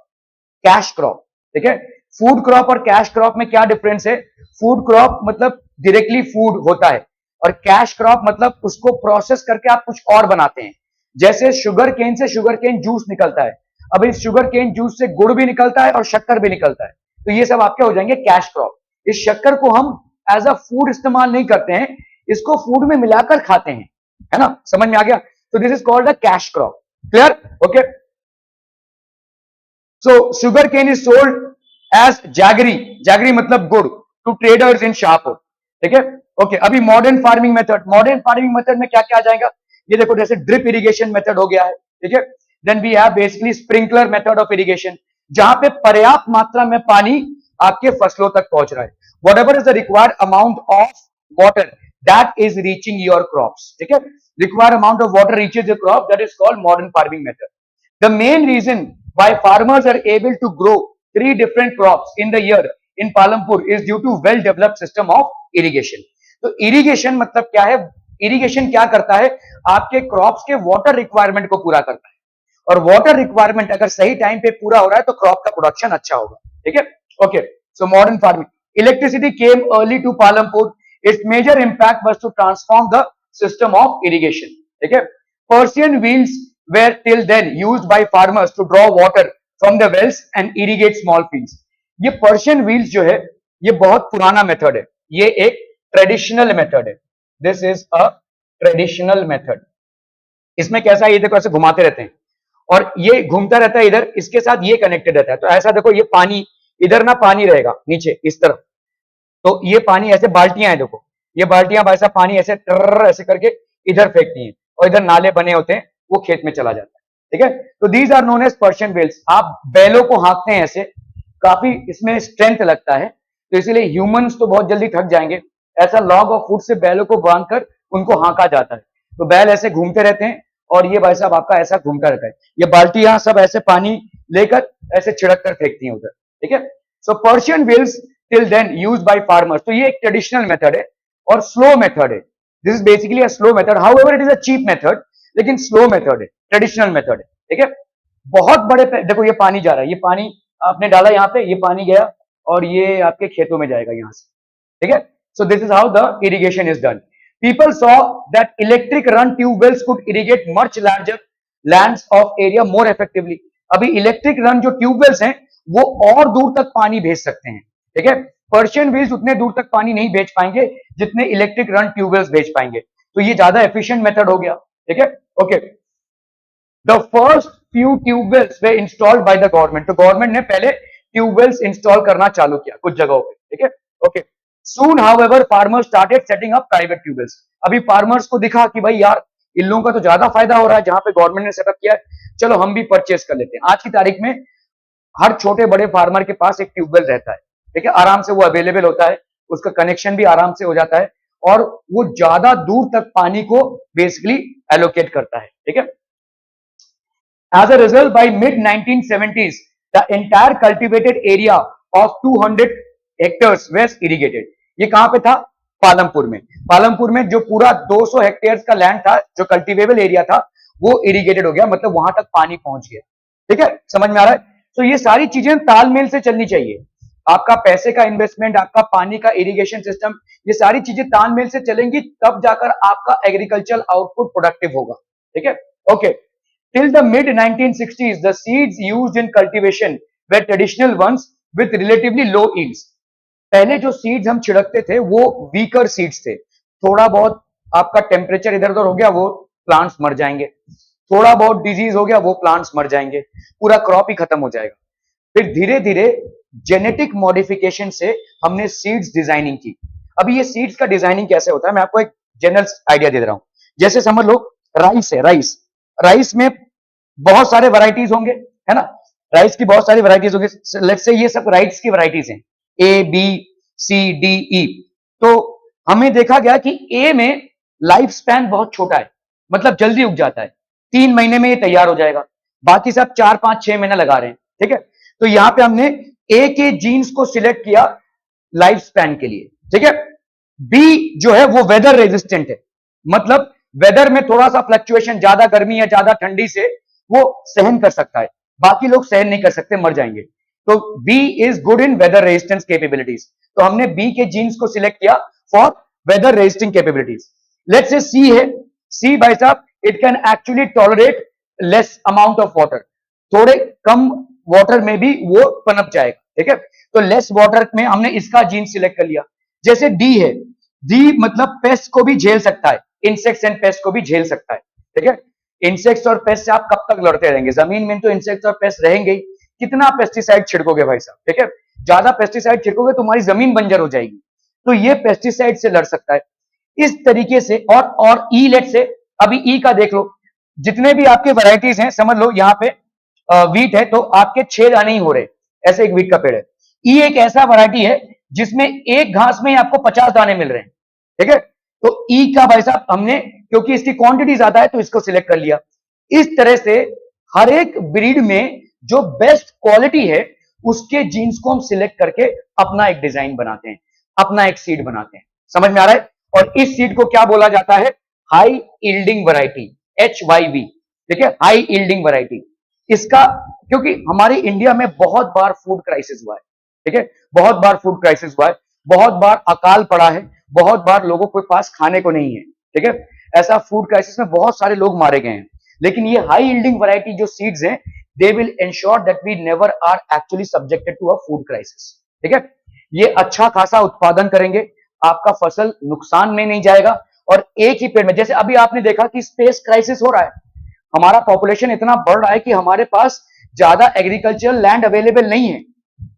Cash crop, ठीक है। फूड क्रॉप और कैश क्रॉप में क्या डिफरेंस है? फूड क्रॉप मतलब डायरेक्टली फूड होता है, और कैश क्रॉप मतलब उसको प्रोसेस करके आप कुछ और बनाते हैं। जैसे शुगर केन से शुगर केन जूस निकलता है। अब इस शुगर केन जूस से गुड़ भी निकलता है और शक्कर भी निकलता है। तो ये सब आपके हो जाएंगे कैश क्रॉप। इस शक्कर को हम एज अ फूड इस्तेमाल नहीं करते हैं, इसको फूड में मिलाकर खाते हैं, है ना। समझ में आ गया? तो this is called a cash crop. Clear? Okay. So sugarcane is sold as jaggery. Jaggery मतलब गुड़, टू ट्रेडर्स इन शाहपुर, ठीक है। ओके, अभी modern farming method. Modern farming method में क्या क्या आ जाएगा? ये देखो, जैसे ड्रिप इरिगेशन मेथड हो गया है, ठीक है। Then we have basically sprinkler method of irrigation, जहां पे पर्याप्त मात्रा में पानी आपके फसलों तक पहुंच रहा है। What ever is the required amount of water that is reaching your crops, ठीक है। Required amount of water reaches your crop, that is called modern farming method. The main reason why farmers are able to grow three different crops in the year in Palampur is due to well developed system of irrigation. तो irrigation मतलब क्या है? irrigation क्या करता है? आपके crops के water requirement को पूरा करता है, और वाटर रिक्वायरमेंट अगर सही टाइम पे पूरा हो रहा है तो क्रॉप का प्रोडक्शन अच्छा होगा, ठीक है। Okay, so modern farming. Electricity came early to Palampur. Its major impact was to transform the system of irrigation, ठीक है। Persian wheels were till then used by farmers to draw water from the wells and irrigate small fields. ये Persian wheels जो है ये बहुत पुराना method है, ये एक ट्रेडिशनल मेथड है। This is a traditional method. इसमें कैसा है? ये देखो ऐसे घुमाते रहते हैं और ये घूमता रहता है इधर, इसके साथ ये कनेक्टेड रहता है। तो ऐसा देखो, ये पानी इधर ना पानी रहेगा नीचे इस तरफ, तो ये पानी ऐसे बाल्टियां हैं, देखो ये बाल्टियां भाई साहब पानी ऐसे ऐसे करके इधर फेंकती हैं, और इधर नाले बने होते हैं, वो खेत में चला जाता है, ठीक है। तो these are known as Persian wheels. आप बैलों को हाँकते हैं ऐसे, काफी इसमें स्ट्रेंथ लगता है, तो इसीलिए ह्यूमंस तो बहुत जल्दी थक जाएंगे। ऐसा लॉग ऑफ फूड से बैलों को बांधकर उनको हाँका जाता है। तो बैल ऐसे घूमते रहते हैं और ये भाई साहब आपका ऐसा घूमता रहता है। ये बाल्टियां सब ऐसे पानी लेकर ऐसे छिड़क कर फेंकती हैं उधर, ठीक है। So Persian wheels till then used by farmers. तो ये एक ट्रेडिशनल मेथड है और स्लो मेथड है। This is basically a slow method, however it is a cheap method, लेकिन स्लो मेथड है, ट्रेडिशनल मेथड है, ठीक है। बहुत बड़े देखो ये पानी जा रहा है, ये पानी आपने डाला यहाँ पे, ये पानी गया और ये आपके खेतों में जाएगा यहाँ से, ठीक है। So this is how the irrigation is done. People saw that electric run tube wells could irrigate much larger lands of area more effectively. अभी इलेक्ट्रिक रन जो ट्यूब वेल्स हैं वो और दूर तक पानी भेज सकते हैं, ठीक है। पर्शियन व्हील्स उतने दूर तक पानी नहीं भेज पाएंगे जितने इलेक्ट्रिक रन ट्यूब वेल्स भेज पाएंगे, तो ये ज्यादा एफिशिएंट मेथड हो गया, ठीक है। Okay, the first few tube wells way installed by the government, तो गवर्नमेंट ने पहले ट्यूब वेल्स इंस्टॉल करना चालू किया कुछ जगहों पे, ठीक है। Okay, soon however farmers started setting up private tube wells, अभी फार्मर्स को दिखा कि भाई यार इन लोगों का तो ज्यादा फायदा हो रहा है जहां पे गवर्नमेंट ने सेटअप किया है, चलो हम भी परचेस कर लेते हैं। आज की तारीख में हर छोटे बड़े फार्मर के पास एक ट्यूबवेल रहता है, ठीक है, आराम से वो अवेलेबल होता है, उसका कनेक्शन भी आराम से हो जाता है और वो ज्यादा दूर तक पानी को बेसिकली एलोकेट करता है, ठीक है। As a result, by mid 1970s, the entire cultivated area of 200 hectares was irrigated. ये कहां पे था? पालमपुर में। पालमपुर में जो पूरा 200 हेक्टेयर्स का लैंड था, जो कल्टीवेबल एरिया था, वो इरिगेटेड हो गया, मतलब वहां तक पानी पहुंच गया, ठीक है, समझ में आ रहा है। तो ये सारी चीजें तालमेल से चलनी चाहिए, आपका पैसे का इन्वेस्टमेंट, आपका पानी का इरिगेशन सिस्टम, ये सारी चीजें तालमेल से चलेंगी, तब जाकर आपका एग्रीकल्चरल आउटपुट प्रोडक्टिव होगा, ठीक है। Okay, till the mid 1960s the seeds used in cultivation were traditional ones with relatively low yields. पहले जो सीड्स हम छिड़कते थे वो वीकर सीड्स थे, थोड़ा बहुत आपका टेम्परेचर इधर उधर हो गया वो प्लांट्स मर जाएंगे, थोड़ा बहुत डिजीज हो गया वो प्लांट्स मर जाएंगे, पूरा क्रॉप ही खत्म हो जाएगा। फिर धीरे धीरे जेनेटिक मॉडिफिकेशन से हमने सीड्स डिजाइनिंग की। अभी ये सीड्स का डिजाइनिंग कैसे होता है मैं आपको एक जनरल आइडिया दे रहा हूं। जैसे समझ लो राइस है, राइस में बहुत सारे वैरायटीज होंगे, है ना, राइस की बहुत सारी वैरायटीज होंगे। लेट्स से ये सब राइस की वैरायटीज हैं, A B C D E. तो हमें देखा गया कि ए में लाइफ स्पैन बहुत छोटा है, मतलब जल्दी उग जाता है, 3 महीने में ये तैयार हो जाएगा, बाकी सब 4 5 6 महीना लगा रहे हैं, ठीक है। तो यहां पे हमने ए के जीन्स को सिलेक्ट किया लाइफ स्पैन के लिए, ठीक है। बी जो है वो वेदर रेजिस्टेंट है, मतलब वेदर में थोड़ा सा फ्लक्चुएशन, ज्यादा गर्मी या ज्यादा ठंडी से वो सहन कर सकता है, बाकी लोग सहन नहीं कर सकते, मर जाएंगे। तो B is good in weather resistance capabilities, तो हमने बी के जीन्स को सिलेक्ट किया for weather resisting capabilities. Let's say C है, सी भाई साहब it can actually tolerate less amount of water, थोड़े कम वाटर में भी वो पनप जाएगा, ठीक है। तो लेस वाटर में हमने इसका जीन सिलेक्ट कर लिया। जैसे डी है, डी मतलब पेस्ट को भी झेल सकता है, इंसेक्ट्स एंड पेस्ट को भी झेल सकता है, ठीक है। इंसेक्ट्स और पेस्ट से आप कब तक लड़ते रहेंगे, जमीन में तो इंसेक्ट्स और पेस्ट रहेंगे ही, कितना पेस्टिसाइड छिड़कोगे भाई साहब, ठीक है। ज्यादा पेस्टिसाइड छिड़कोगे तुम्हारी जमीन बंजर हो जाएगी, तो ये पेस्टिसाइड से लड़ सकता है इस तरीके से। और ई लेट से, अभी ई का देख लो, जितने भी आपके वैरायटीज हैं, समझ लो यहाँ पे वीट है तो आपके 6 दाने ही हो रहे, ऐसे एक वीट का पेड़ है। ई एक ऐसा वैरायटी है जिसमें एक घास में ही आपको 50 दाने मिल रहे हैं, ठीक है। तो ई का भाई साहब हमने, क्योंकि इसकी क्वांटिटी ज्यादा है तो इसको सिलेक्ट कर लिया। इस तरह से हर एक ब्रीड में जो बेस्ट क्वालिटी है उसके जीन्स को हम सिलेक्ट करके अपना एक डिजाइन बनाते हैं, अपना एक सीड बनाते हैं, समझ में आ रहा है। और इस सीड को क्या बोला जाता है? हाई यील्डिंग वैरायटी, HYV, ठीक है, हाई यील्डिंग वैरायटी। इसका, क्योंकि हमारे इंडिया में बहुत बार फूड क्राइसिस हुआ है, ठीक है, बहुत बार फूड क्राइसिस हुआ है, बहुत बार अकाल पड़ा है, बहुत बार लोगों के पास खाने को नहीं है, ठीक है। ऐसा फूड क्राइसिस में बहुत सारे लोग मारे गए हैं, लेकिन ये हाई यील्डिंग वैरायटी जो सीड्स हैं, they will ensure that we never are actually subjected to a food crisis, ठीक है। ये अच्छा खासा उत्पादन करेंगे, आपका फसल नुकसान में नहीं जाएगा। और एक ही पेड़ में, जैसे अभी आपने देखा कि स्पेस क्राइसिस हो रहा है, हमारा पॉपुलेशन इतना बढ़ रहा है कि हमारे पास ज्यादा एग्रीकल्चरल लैंड अवेलेबल नहीं है,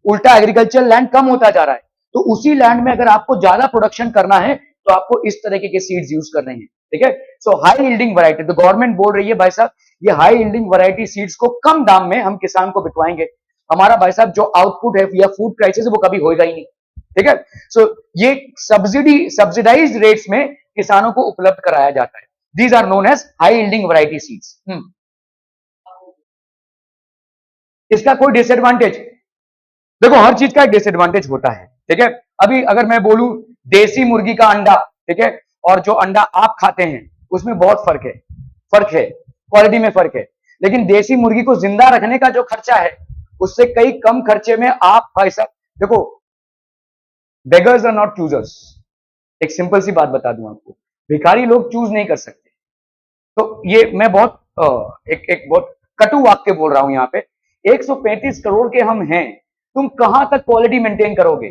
उल्टा एग्रीकल्चरल लैंड कम होता जा रहा है। तो उसी लैंड में अगर आपको ज्यादा प्रोडक्शन करना है तो आपको इस तरीके के सीड्स यूज करने हैं, ठीक है। सो हाई यील्डिंग वैरायटी, तो गवर्नमेंट बोल रही है भाई साहब ये हाई यील्डिंग वैरायटी सीड्स को कम दाम में हम किसान को बिकवाएंगे, हमारा भाई साहब जो आउटपुट है या फूड क्राइसिस वो कभी होएगा ही नहीं, ठीक है। सो ये सब्सिडाइज्ड रेट्स में किसानों को उपलब्ध कराया जाता है। These are known as high yielding variety seeds. इसका कोई डिसएडवांटेज, देखो हर चीज का एक डिसएडवांटेज होता है, ठीक है। अभी अगर मैं बोलूं देसी मुर्गी का अंडा, ठीक है, और जो अंडा आप खाते हैं उसमें बहुत फर्क है, क्वालिटी में फर्क है। लेकिन देसी मुर्गी को जिंदा रखने का जो खर्चा है उससे कई कम खर्चे में आप भाई साहब, देखो बेगर्स आर नॉट चूजर्स, एक सिंपल सी बात बता दूं आपको, भिखारी लोग चूज नहीं कर सकते। तो ये मैं बहुत एक बहुत कटु वाक्य बोल रहा हूं यहाँ पे। 135 करोड़ के हम हैं, तुम कहां तक क्वालिटी मेंटेन करोगे,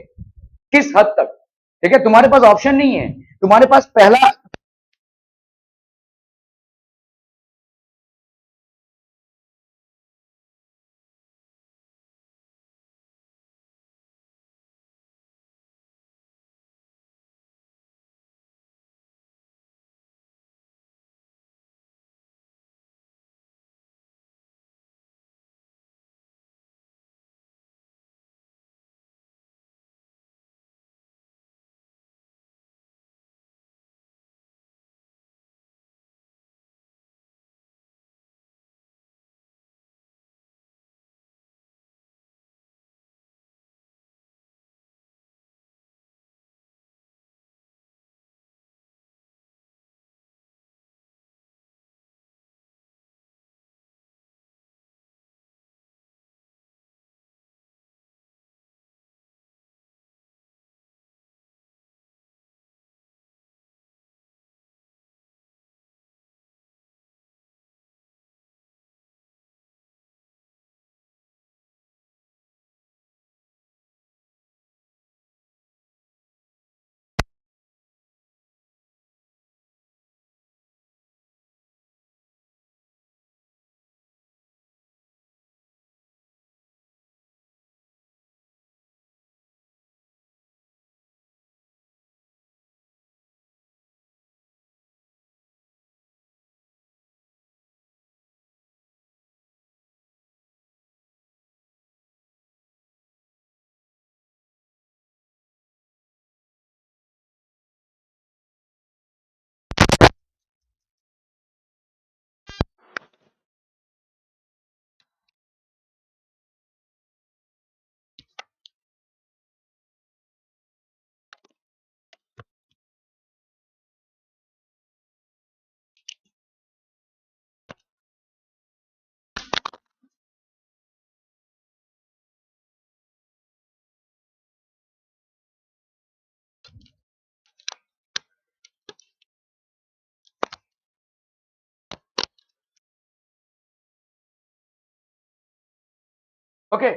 किस हद तक? ठीक है, तुम्हारे पास ऑप्शन नहीं है। तुम्हारे पास पहला ओके,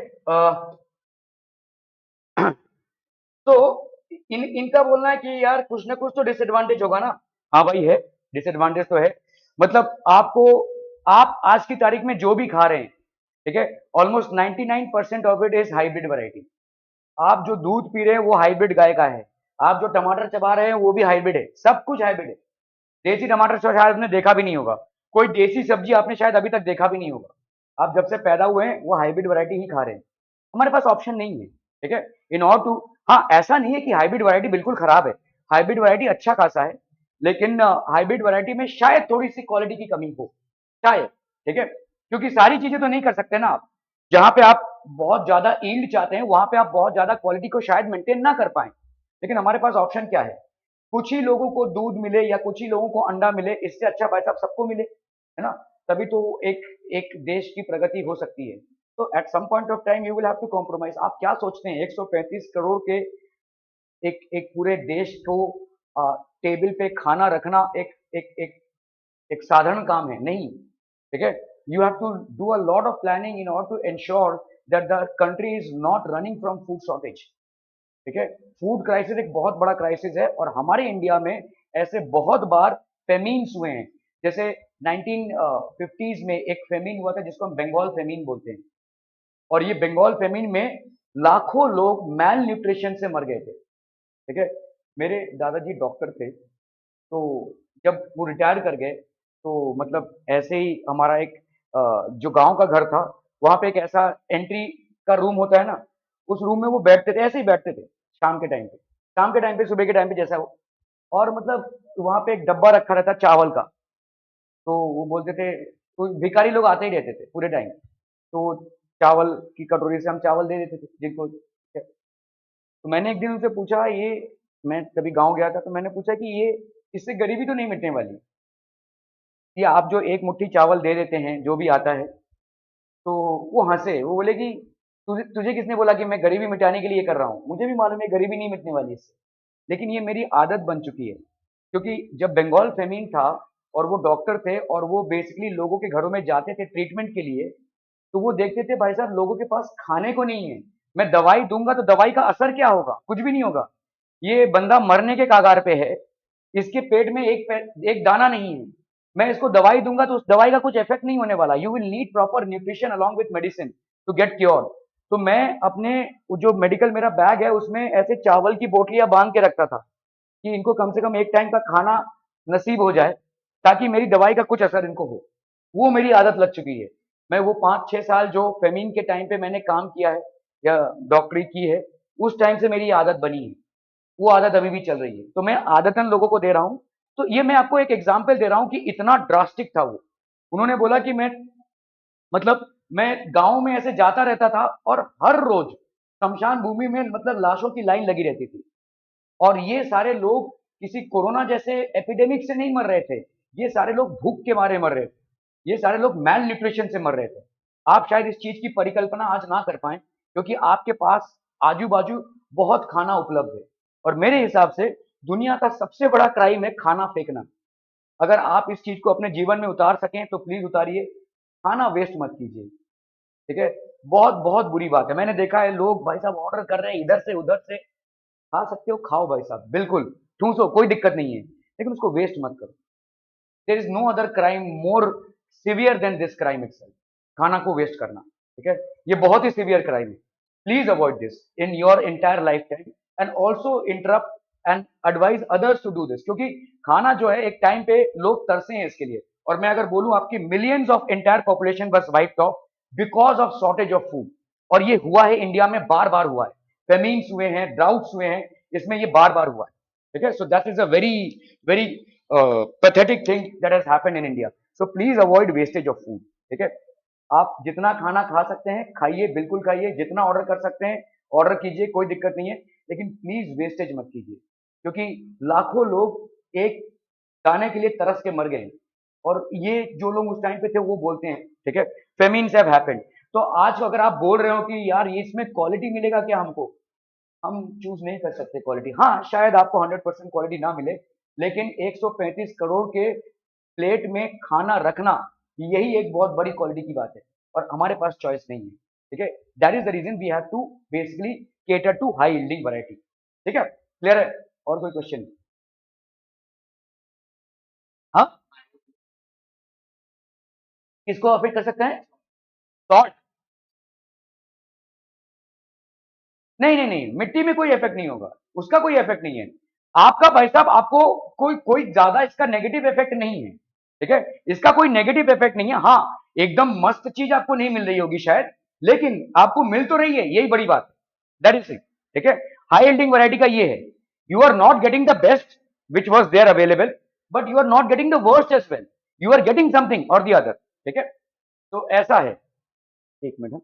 तो इनका बोलना है कि यार कुछ ना कुछ तो डिसएडवांटेज होगा ना। हाँ भाई है, डिसएडवांटेज तो है। मतलब आपको, आप आज की तारीख में जो भी खा रहे हैं, ठीक है, almost 99% of it is hybrid variety. आप जो दूध पी रहे हैं वो हाइब्रिड गाय का है, आप जो टमाटर चबा रहे हैं वो भी हाइब्रिड है, सब कुछ हाइब्रिड है। देसी टमाटर तो शायद आपने देखा भी नहीं होगा, कोई देसी सब्जी आपने शायद अभी तक देखा भी नहीं होगा। आप जब से पैदा हुए हैं वो हाइब्रिड वैरायटी ही खा रहे हैं। हमारे पास ऑप्शन नहीं है, ठीक है, इन ऑर्डर टू। हाँ, ऐसा नहीं है कि हाइब्रिड वैरायटी बिल्कुल खराब है, हाइब्रिड वैरायटी अच्छा खासा है, लेकिन हाइब्रिड वैरायटी में शायद थोड़ी सी क्वालिटी की कमी हो, शायद। ठीक है, क्योंकि सारी चीजें तो नहीं कर सकते ना आप। जहां पे आप बहुत ज्यादा ईल्ड चाहते हैं वहां पे आप बहुत ज्यादा क्वालिटी को शायद मेंटेन ना कर पाए। लेकिन हमारे पास ऑप्शन क्या है? कुछ ही लोगों को दूध मिले या कुछ ही लोगों को अंडा मिले, इससे अच्छा भाई साहब सबको मिले, है ना? तभी तो एक एक देश की प्रगति हो सकती है। तो at some point of time you will have to compromise. आप क्या सोचते हैं 135 करोड़ के एक एक पूरे देश को टेबल पे खाना रखना एक एक एक एक साधारण काम है? नहीं, ठीक है। You have to do a lot of planning in order to ensure that the country is not running from food shortage. ठीक है, फूड क्राइसिस एक बहुत बड़ा क्राइसिस है और हमारे इंडिया में ऐसे बहुत बार फेमीन्स हुए हैं। जैसे 1950s में एक फेमीन हुआ था जिसको हम बंगाल फेमीन बोलते हैं, और ये बंगाल फेमीन में लाखों लोग मैल न्यूट्रिशन से मर गए थे। ठीक है, मेरे दादाजी डॉक्टर थे, तो जब वो रिटायर कर गए तो मतलब ऐसे ही हमारा एक जो गांव का घर था, वहां पे एक ऐसा एंट्री का रूम होता है ना, उस रूम में वो बैठते थे, ऐसे ही बैठते थे शाम के टाइम पे, शाम के टाइम पे, सुबह के टाइम पे जैसा हो। और मतलब वहां पे एक डब्बा रखा रहता चावल का, तो वो बोलते थे, तो भिखारी लोग आते ही रहते थे पूरे टाइम, तो चावल की कटोरी से हम चावल दे देते थे जिनको। तो मैंने एक दिन उनसे पूछा, ये, मैं कभी गांव गया था तो मैंने पूछा कि ये, इससे गरीबी तो नहीं मिटने वाली? ये आप जो एक मुट्ठी चावल दे देते हैं जो भी आता है, तो वो हंसे, वो बोले कि तुझे तुझे किसने बोला कि मैं गरीबी मिटाने के लिए कर रहा हूँ? मुझे भी मालूम है गरीबी नहीं मिटने वाली इससे, लेकिन ये मेरी आदत बन चुकी है। क्योंकि जब बंगाल फेमिन था और वो डॉक्टर थे और वो बेसिकली लोगों के घरों में जाते थे ट्रीटमेंट के लिए, तो वो देखते थे भाई साहब लोगों के पास खाने को नहीं है। मैं दवाई दूंगा तो दवाई का असर क्या होगा? कुछ भी नहीं होगा। ये बंदा मरने के कगार पे है, इसके पेट में एक दाना नहीं है। मैं इसको दवाई दूंगा तो उस दवाई का कुछ इफेक्ट नहीं होने वाला। You will need proper nutrition along with medicine to get cure. तो मैं अपने जो मेडिकल मेरा बैग है उसमें ऐसे चावल की बोटियां बांध के रखता था कि इनको कम से कम एक टाइम का खाना नसीब हो जाए, ताकि मेरी दवाई का कुछ असर इनको हो। वो मेरी आदत लग चुकी है। मैं वो 5-6 साल जो फेमिन के टाइम पे मैंने काम किया है या डॉक्टरी की है, उस टाइम से मेरी ये आदत बनी है। वो आदत अभी भी चल रही है। तो मैं आदतन लोगों को दे रहा हूँ। तो ये मैं आपको एक एग्जाम्पल दे रहा हूँ कि इतना ड्रास्टिक था वो। उन्होंने बोला कि मैं मतलब मैं गाँव में ऐसे जाता रहता था और हर रोज शमशान भूमि में मतलब लाशों की लाइन लगी रहती थी। और ये सारे लोग किसी कोरोना जैसे एपिडेमिक से नहीं मर रहे थे। ये सारे लोग भूख के मारे मर रहे थे। ये सारे लोग मैल न्यूट्रिशन से मर रहे थे। आप शायद इस चीज की परिकल्पना आज ना कर पाए क्योंकि आपके पास आजू बाजू बहुत खाना उपलब्ध है। और मेरे हिसाब से दुनिया का सबसे बड़ा क्राइम है खाना फेंकना। अगर आप इस चीज को अपने जीवन में उतार सकें तो प्लीज उतारिए। खाना वेस्ट मत कीजिए। ठीक है। बहुत बहुत बुरी बात है। मैंने देखा है लोग भाई साहब ऑर्डर कर रहे हैं इधर से उधर से। खा सकते हो खाओ भाई साहब, बिल्कुल ठूसो, कोई दिक्कत नहीं है, लेकिन उसको वेस्ट मत करो। There is no other crime more severe than this crime itself. खाना को वेस्ट करना, ठीक है, ये बहुत ही सिवियर क्राइम है। Please avoid this in your entire lifetime and also interrupt and advise others to do this. क्योंकि खाना जो है एक टाइम पे लोग तरसे हैं इसके लिए। और मैं अगर बोलूं आपकी मिलियंस ऑफ एंटायर पॉपुलेशन बस wiped off because of shortage of food. और ये हुआ है इंडिया में, बार बार हुआ है। फेमीन्स हुए हैं, ड्राउट्स हुए हैं, इसमें ये बार बार हुआ है। ठीक है। So that is a very very pathetic thing that has happened in India. So please avoid wastage of food. ठीक है। आप जितना खाना खा सकते हैं खाइए, बिल्कुल खाइए। जितना ऑर्डर कर सकते हैं ऑर्डर कीजिए, कोई दिक्कत नहीं है। लेकिन प्लीज वेस्टेज मत कीजिए क्योंकि लाखों लोग एक दाने के लिए तरस के मर गए हैं। और ये जो लोग उस टाइम पे थे वो बोलते हैं, ठीक है, फेमिन्स हैव हैपेंड। तो आज अगर आप बोल रहे हो कि यार ये इसमें क्वालिटी मिलेगा क्या हमको, हम चूज नहीं कर सकते क्वालिटी। हाँ शायद आपको 100% क्वालिटी ना मिले, लेकिन 135 करोड़ के प्लेट में खाना रखना यही एक बहुत बड़ी क्वालिटी की बात है। और हमारे पास चॉइस नहीं है। ठीक है। That is the reason we have to basically cater to high yielding variety. ठीक है। क्लियर है? और कोई क्वेश्चन? हाँ, किसको अफेक्ट कर सकते हैं? सॉल्ट? नहीं नहीं नहीं, मिट्टी में कोई इफेक्ट नहीं होगा। उसका कोई इफेक्ट नहीं है। आपका भाई साहब आपको कोई कोई ज्यादा इसका नेगेटिव इफेक्ट नहीं है। ठीक है। इसका कोई नेगेटिव इफेक्ट नहीं है। हाँ, एकदम मस्त चीज आपको नहीं मिल रही होगी शायद, लेकिन आपको मिल तो रही है, यही बड़ी बात है। That is it. ठीक है। हाई एल्डिंग वैरायटी का ये है, you are not getting the best which was there available, but you are not getting the worst as well. You are getting something or the other. ठीक है। तो ऐसा है। एक minute.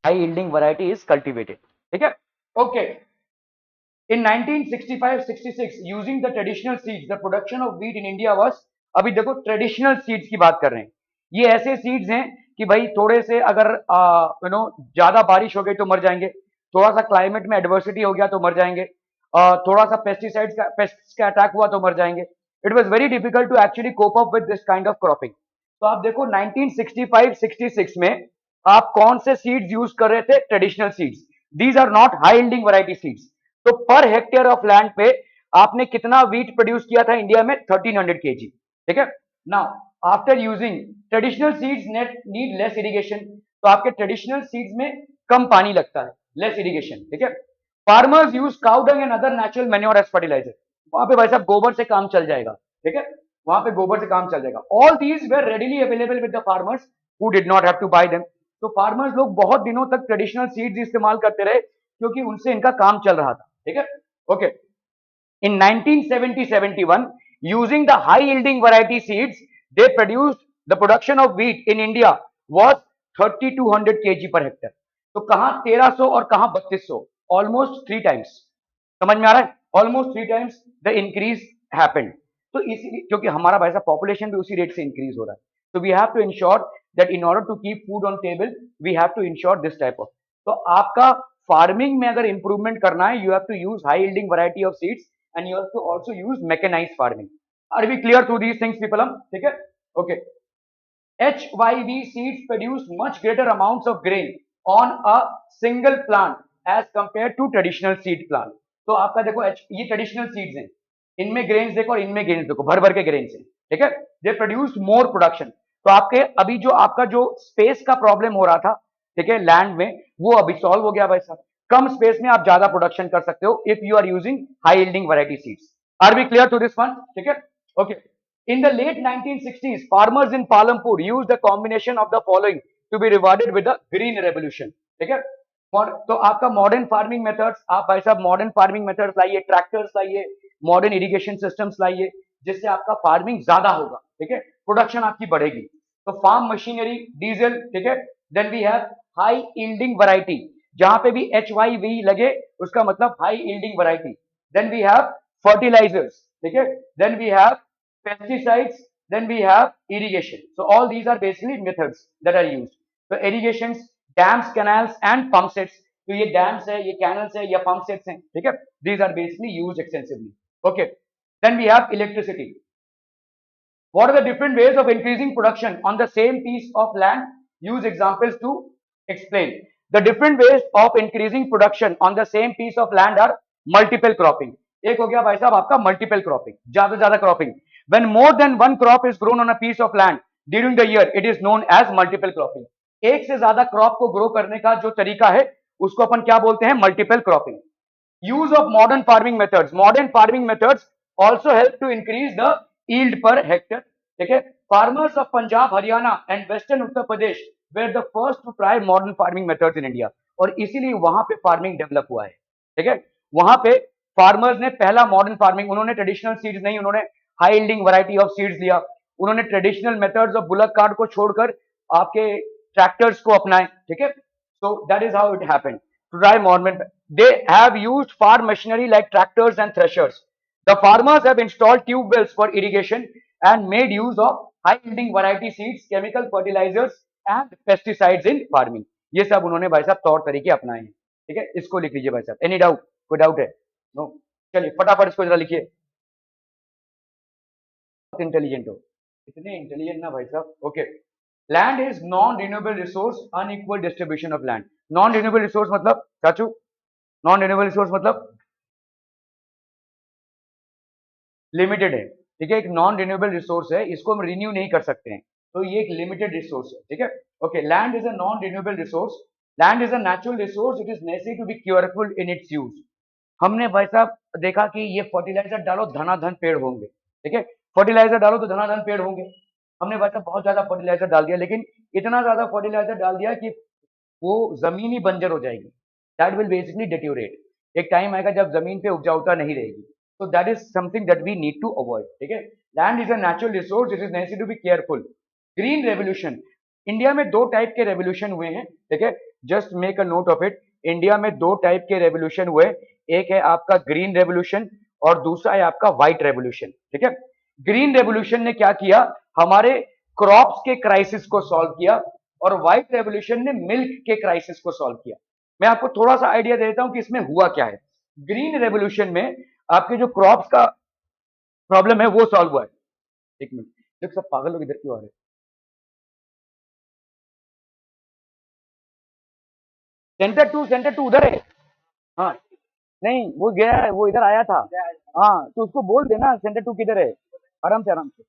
high yielding variety is cultivated. ठीक है? Okay. In 1965-66, using the traditional seeds, the production of wheat in India was, अभी देखो ट्रेडिशनल सीड्स की बात कर रहे हैं, ये ऐसे सीड्स हैं कि भाई थोड़े से अगर ज्यादा बारिश हो गई तो मर जाएंगे, थोड़ा सा क्लाइमेट में एडवर्सिटी हो गया तो मर जाएंगे, थोड़ा सा पेस्टिसाइड्स का पेस्ट्स का अटैक हुआ तो मर जाएंगे. It was very difficult to actually cope up with this kind of cropping. तो आप देखो 1965-66 में आप कौन से सीड्स यूज कर रहे थे? Traditional seeds. These are not high yielding variety seeds. तो पर हेक्टेयर ऑफ लैंड पे आपने कितना वीट प्रोड्यूस किया था इंडिया में? 1300 केजी. ठीक है. Now after using traditional seeds need less irrigation. तो आपके ट्रेडिशनल सीड्स में कम पानी लगता है, लेस इरिगेशन. ठीक है. Farmers use cow dung and other natural manure as fertiliser. वहां पे भाई साहब गोबर से काम चल जाएगा. ठीक है. वहां पे गोबर से काम चल जाएगा. All these were readily available with the farmers who did not have to buy them. तो फार्मर्स लोग बहुत दिनों तक ट्रेडिशनल सीड्स इस्तेमाल करते रहे क्योंकि उनसे इनका काम चल रहा था. ठीक है. Okay. In 1970-71, using the high yielding variety seeds, they produced the production of wheat in India was 3200 kg per hectare. तो कहां 1300 और कहां 3200, ऑलमोस्ट 3 टाइम्स. समझ में आ रहा है? Almost 3 times the increase happened. तो इसी क्योंकि हमारा भाई साहब पॉपुलेशन भी उसी रेट से इंक्रीज हो रहा है. तो we have to ensure that in order to keep food on table we have to ensure this type of. तो आपका फार्मिंग में अगर इंप्रूवमेंट करना है, you have to use high yielding variety of seeds and you have to also use mechanized farming. Are we clear through these things, people? ठीक है. Okay. HYV seeds produce much greater amounts of grain on a single plant as compared to traditional seed plant. तो आपका देखो ये traditional seeds हैं, इनमें grains देखो और इनमें ग्रेन्स देखो, भर भर के ग्रेन्स हैं. ठीक है. They produce more production. तो आपके अभी जो आपका जो स्पेस का प्रॉब्लम हो रहा था, ठीक है, लैंड में, वो अभी सॉल्व हो गया भाई साहब. कम स्पेस में आप ज्यादा प्रोडक्शन कर सकते हो if you are using high yielding variety seeds. Are we clear to this one? ठीक है. Okay. In the late 1960s, farmers in Palampur used a combination of the following to be rewarded with the green revolution. ठीक है. तो आपका modern farming methods, आप भाई साहब modern farming methods लाइए, ट्रैक्टर्स लाइए, मॉडर्न इरिगेशन सिस्टम्स लाइए, जिससे आपका फार्मिंग ज्यादा होगा. ठीक है. प्रोडक्शन आपकी बढ़ेगी. तो फार्म मशीनरी, डीजल. ठीक है. Then we have high yielding variety. जहां पे भी HYV लगे उसका मतलब high yielding variety. Then we have fertilisers. ठीक है. Then we have pesticides, then we have irrigation. So all these are basically methods that are used. So irrigations, dams, canals and pump sets. तो ये dams है, ये canals है या pump sets हैं. ठीक है. These are basically used extensively. Okay. Then we have electricity. What are the different ways of increasing production on the same piece of land? Use examples to explain. The different ways of increasing production on the same piece of land are multiple cropping. एक हो गया भाई साहब आपका multiple cropping, ज्यादा cropping. When more than one crop is grown on a piece of land during the year, it is known as multiple cropping. एक से ज्यादा क्रॉप को ग्रो करने का जो तरीका है उसको अपन क्या बोलते हैं? Multiple cropping. Use of modern farming methods. Modern farming methods also help to increase the yield per hectare. ठीक है. Farmers of Punjab, Haryana and western Uttar Pradesh were the first to try modern farming methods in India. और इसीलिए वहां पे farming develop हुआ है. ठीक है. वहां पे फार्मर्स ने पहला मॉडर्न फार्मिंग, उन्होंने ट्रेडिशनल सीड्स नहीं, उन्होंने high yielding variety of seeds लिया. उन्होंने traditional methods of bullock cart को छोड़कर आपके ट्रैक्टर्स को अपनाए. ठीक है. So that is how it happened. To try modern, they have used farm machinery like tractors and threshers. The farmers have installed tube wells for irrigation and made use of high yielding variety seeds, chemical fertilizers and pesticides in farming. ये सब उन्होंने भाई साहब तौर तरीके अपनाए हैं. ठीक है. इसको लिख लीजिए भाई साहब. Any doubt? कोई डाउट है? नो. चलिए फटाफट इसको जरा लिखिए. इंटेलिजेंट हो, इतने इंटेलिजेंट ना भाई साहब. Okay. Land is non renewable resource, unequal distribution of land. Non renewable resource मतलब चाचू, नॉन रिन्यूएबल रिसोर्स मतलब लिमिटेड है. ठीक है. एक नॉन रिन्यूएबल रिसोर्स है, इसको हम रिन्यू नहीं कर सकते हैं, तो ये एक लिमिटेड रिसोर्स है. ठीक है. Okay. Land is a non renewable resource. Land is a natural resource. It is necessary to be careful in its use. हमने भाई साहब देखा कि ये फर्टिलाइजर डालो धनाधन पेड़ होंगे. ठीक है. फर्टिलाइजर डालो तो धनाधन पेड़ होंगे. हमने भाई साहब बहुत ज्यादा फर्टिलाइजर डाल दिया, लेकिन इतना ज्यादा फर्टिलाइजर डाल दिया कि वो जमीन ही बंजर हो जाएगी. That will basically deteriorate. एक टाइम आएगा जब जमीन पे उपजाऊता नहीं रहेगी. So that is something that we need to avoid. ठीक है. Land is a natural resource. It is necessary to be careful. Green revolution. India में दो टाइप के रेवोल्यूशन हुए हैं, ठीक है, just make a note of it. India में दो टाइप के रेवोल्यूशन हुए, एक है आपका ग्रीन रेवोल्यूशन और दूसरा है आपका व्हाइट रेवोल्यूशन, ठीक है। ग्रीन रेवोल्यूशन ने क्या किया, हमारे क्रॉप्स के क्राइसिस को सॉल्व किया, और व्हाइट रेवोल्यूशन ने मिल्क के क्राइसिस को सॉल्व किया। मैं आपको थोड़ा सा आइडिया दे देता हूं कि इसमें हुआ क्या है। ग्रीन रेवोल्यूशन में आपके जो क्रॉप्स का प्रॉब्लम है वो सॉल्व हुआ है। एक मिनट, देख सब पागल लोग इधर क्यों आ रहे हैं? सेंटर टू उधर है। हाँ, नहीं वो गया है, वो इधर आया था। हाँ, तो उसको बोल देना सेंटर टू किधर है। आराम से आराम से।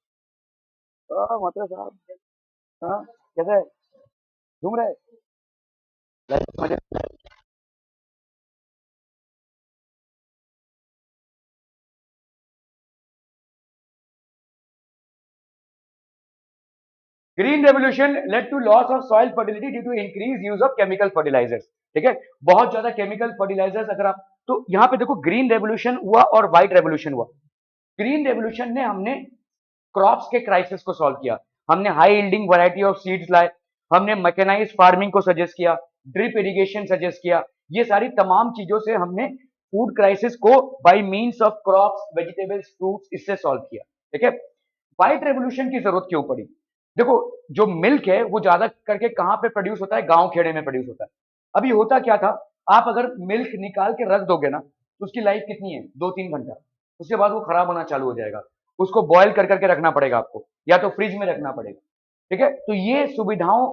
मतलब साहब, हाँ कैसे है? घूम रहे? मजे। Green revolution led to loss of soil fertility due to increase use of chemical fertilisers, ठीक है, बहुत ज्यादा केमिकल फर्टिलाइजर्स। अगर आप तो यहाँ पे देखो, ग्रीन रेवोल्यूशन हुआ और व्हाइट रेवोल्यूशन हुआ। ग्रीन रेवोल्यूशन ने हमने क्रॉप्स के क्राइसिस को सॉल्व किया, हमने high yielding variety of seeds लाए, हमने मैकेनाइज्ड फार्मिंग को सजेस्ट किया, ड्रिप इरिगेशन सजेस्ट किया, ये सारी तमाम चीजों से हमने फूड क्राइसिस को by means of crops, vegetables, fruits इससे सॉल्व किया, ठीक है। व्हाइट रेवोल्यूशन की जरूरत क्यों पड़ी? देखो, जो मिल्क है वो ज्यादा करके कहां पे प्रोड्यूस होता है, गांव खेड़े में प्रोड्यूस होता है। अभी होता क्या था, आप अगर मिल्क निकाल के रख दोगे ना तो उसकी लाइफ कितनी है, 2-3 घंटा, उसके बाद वो खराब होना चालू हो जाएगा। उसको बॉयल कर करके रखना पड़ेगा आपको, या तो फ्रिज में रखना पड़ेगा, ठीक है। तो ये सुविधाओं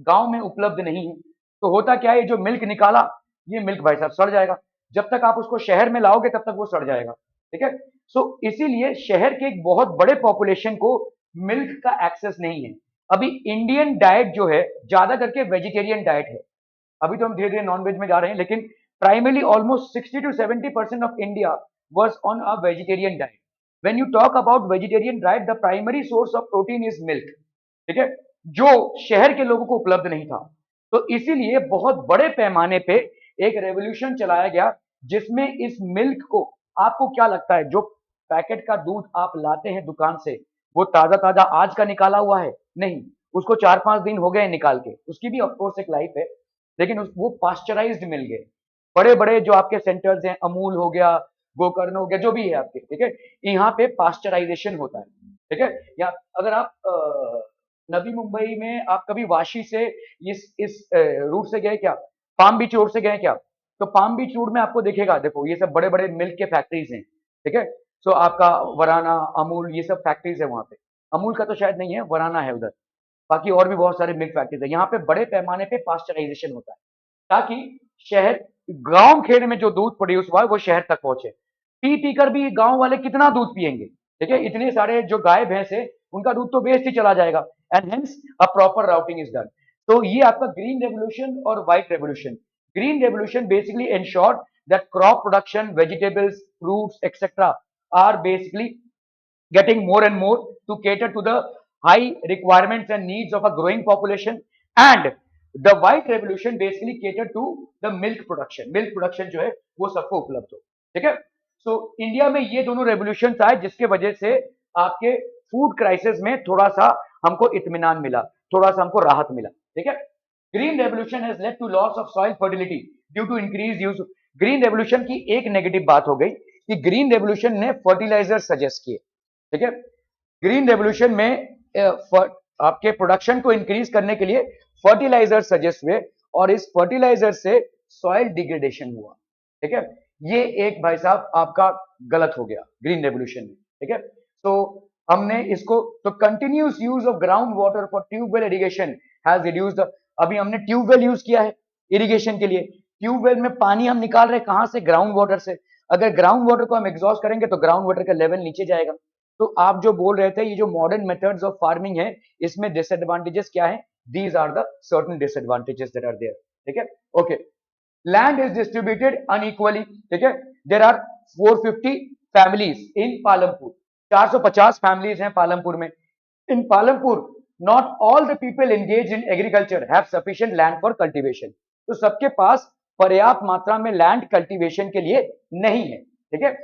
गांव में उपलब्ध नहीं है। तो होता क्या है, ये जो मिल्क निकाला, ये मिल्क भाई साहब सड़ जाएगा। जब तक आप उसको शहर में लाओगे तब तक वो सड़ जाएगा, ठीक है। सो इसीलिए शहर के एक बहुत बड़े पॉपुलेशन को मिल्क का एक्सेस नहीं है। अभी इंडियन डाइट जो है ज्यादा करके वेजिटेरियन डाइट है। अभी तो हम धीरे धीरे नॉन वेज में जा रहे हैं, लेकिन primarily almost 60 to 70% of India was on a vegetarian diet. When you talk about vegetarian diet, the primary source of protein is milk, ठीक है, जो शहर के लोगों को उपलब्ध नहीं था। तो इसीलिए बहुत बड़े पैमाने पे एक रेवोल्यूशन चलाया गया, जिसमें इस मिल्क को, आपको क्या लगता है जो पैकेट का दूध आप लाते हैं दुकान से, वो ताजा ताजा आज का निकाला हुआ है? नहीं, उसको 4-5 दिन हो गए निकाल के, उसकी भी ऑफकोर्स एक लाइफ है, लेकिन वो पास्चराइज्ड मिल गए। बड़े बड़े जो आपके सेंटर्स हैं, अमूल हो गया, गोकर्ण हो गया, जो भी है आपके, ठीक है, यहाँ पे पास्चराइजेशन होता है, ठीक है। या अगर आप नवी मुंबई में आप कभी वाशी से इस रूट से गए क्या, पाम बीच रोड से गए क्या? तो पाम बीच रोड में आपको दिखेगा, देखो ये सब बड़े बड़े मिल्क के फैक्ट्रीज हैं, ठीक है। सो आपका वराना, अमूल, ये सब फैक्ट्रीज है वहां पे। अमूल का तो शायद नहीं है, वराना है उधर। बाकी और भी बहुत सारे मिल्क फैक्ट्रीज है। यहाँ पे बड़े पैमाने पे पास्चराइजेशन होता है, ताकि शहर, गांव खेड़ में जो दूध प्रोड्यूस हुआ है वो शहर तक पहुंचे। पी पी कर भी गांव वाले कितना दूध पिएंगे, ठीक है, इतने सारे जो गाय भैंस है उनका दूध तो वेस्ट ही चला जाएगा, and hence a proper routing is done. तो ये आपका ग्रीन रेवोल्यूशन और white revolution. Green revolution basically ensured that crop production, vegetables, fruits, etc. are basically getting more and more to cater to the high requirements and needs of a growing population, and the white revolution basically catered to the milk production जो है वो सबको उपलब्ध हो, ठीक है। So India में ये दोनों रेवोल्यूशन आए, जिसके वजह से आपके फूड क्राइसिस में थोड़ा सा हमको इत्मीनान मिला, थोड़ा सा हमको राहत मिला, ठीक है। Green revolution has led to loss of soil fertility due to increase use. Green revolution की एक नेगेटिव बात हो गई कि ग्रीन रेवोल्यूशन ने फर्टिलाइजर सजेस्ट किए, ठीक है। ग्रीन रेवोल्यूशन में आपके प्रोडक्शन को इंक्रीज करने के लिए फर्टिलाइजर सजेस्ट हुए, और इस फर्टिलाइजर से सॉइल डिग्रेडेशन हुआ, ठीक है। ये एक भाई साहब आपका गलत हो गया ग्रीन रेवोल्यूशन में, ठीक है। तो हमने इसको, तो continuous use of groundwater for tubewell irrigation has reduced. अभी हमने ट्यूबवेल यूज किया है इरिगेशन के लिए। ट्यूबवेल में पानी हम निकाल रहे हैं कहां से, ग्राउंड वाटर से। अगर ग्राउंड वाटर को हम एग्जॉस्ट करेंगे तो ग्राउंड वाटर का लेवल नीचे जाएगा। तो आप जो बोल रहे थे, ये जो मॉडर्न मेथड्स ऑफ फार्मिंग है, इसमें डिसएडवांटेजेस क्या है? These are the certain disadvantages that are there, ठीक है। Okay, land is distributed unequally, ठीक है। There are 450 families in Palampur, 450 families हैं पालमपुर में। In Palampur not all the people engage in agriculture have sufficient land for cultivation. तो सबके पास पर्याप्त मात्रा में लैंड कल्टीवेशन के लिए नहीं है, ठीक है।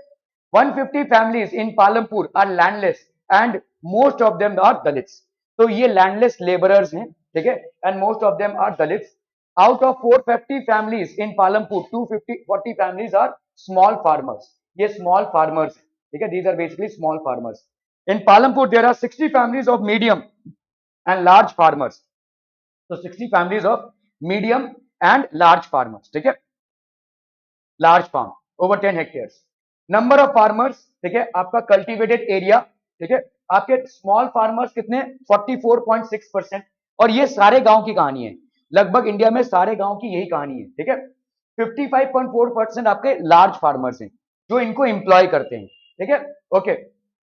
150 families in Palampur are landless and most of them are Dalits. तो ये लैंडलेस लेबरर्स हैं, ठीक है, and most of them are Dalits. Out of 450 families in Palampur, 240 families are small farmers. ये स्मॉल फार्मर्स, ठीक है, these are basically small farmers. In Palampur there are 60 families of medium and large farmers. तो 60 families of medium and large farmers, ठीक है, large farm over 10 hectares. Number of farmers, ठीक है, आपका cultivated area, ठीक है, आपके स्मॉल फार्मर्स कितने, 44.6%. और ये सारे गांव की कहानी है, लगभग इंडिया में सारे गांव की यही कहानी है, ठीक है. 55.4% आपके लार्ज फार्मर्स हैं जो इनको एम्प्लॉय करते हैं, ठीक है. ओके,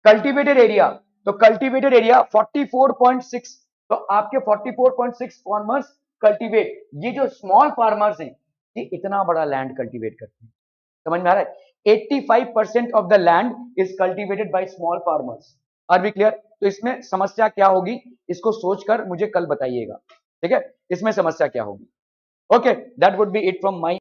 कल्टीवेटेड एरिया, तो कल्टीवेटेड एरिया 44.6. तो आपके 44.6 फार्मर्स कल्टीवेट. ये जो स्मॉल फार्मर्स हैं ये इतना बड़ा लैंड कल्टीवेट करते हैं, समझ में आ रहा है. 85% of the land is cultivated by small farmers. Are we clear? तो इसमें समस्या क्या होगी इसको सोचकर मुझे कल बताइएगा, ठीक है, इसमें समस्या क्या होगी. Okay, that would be it from my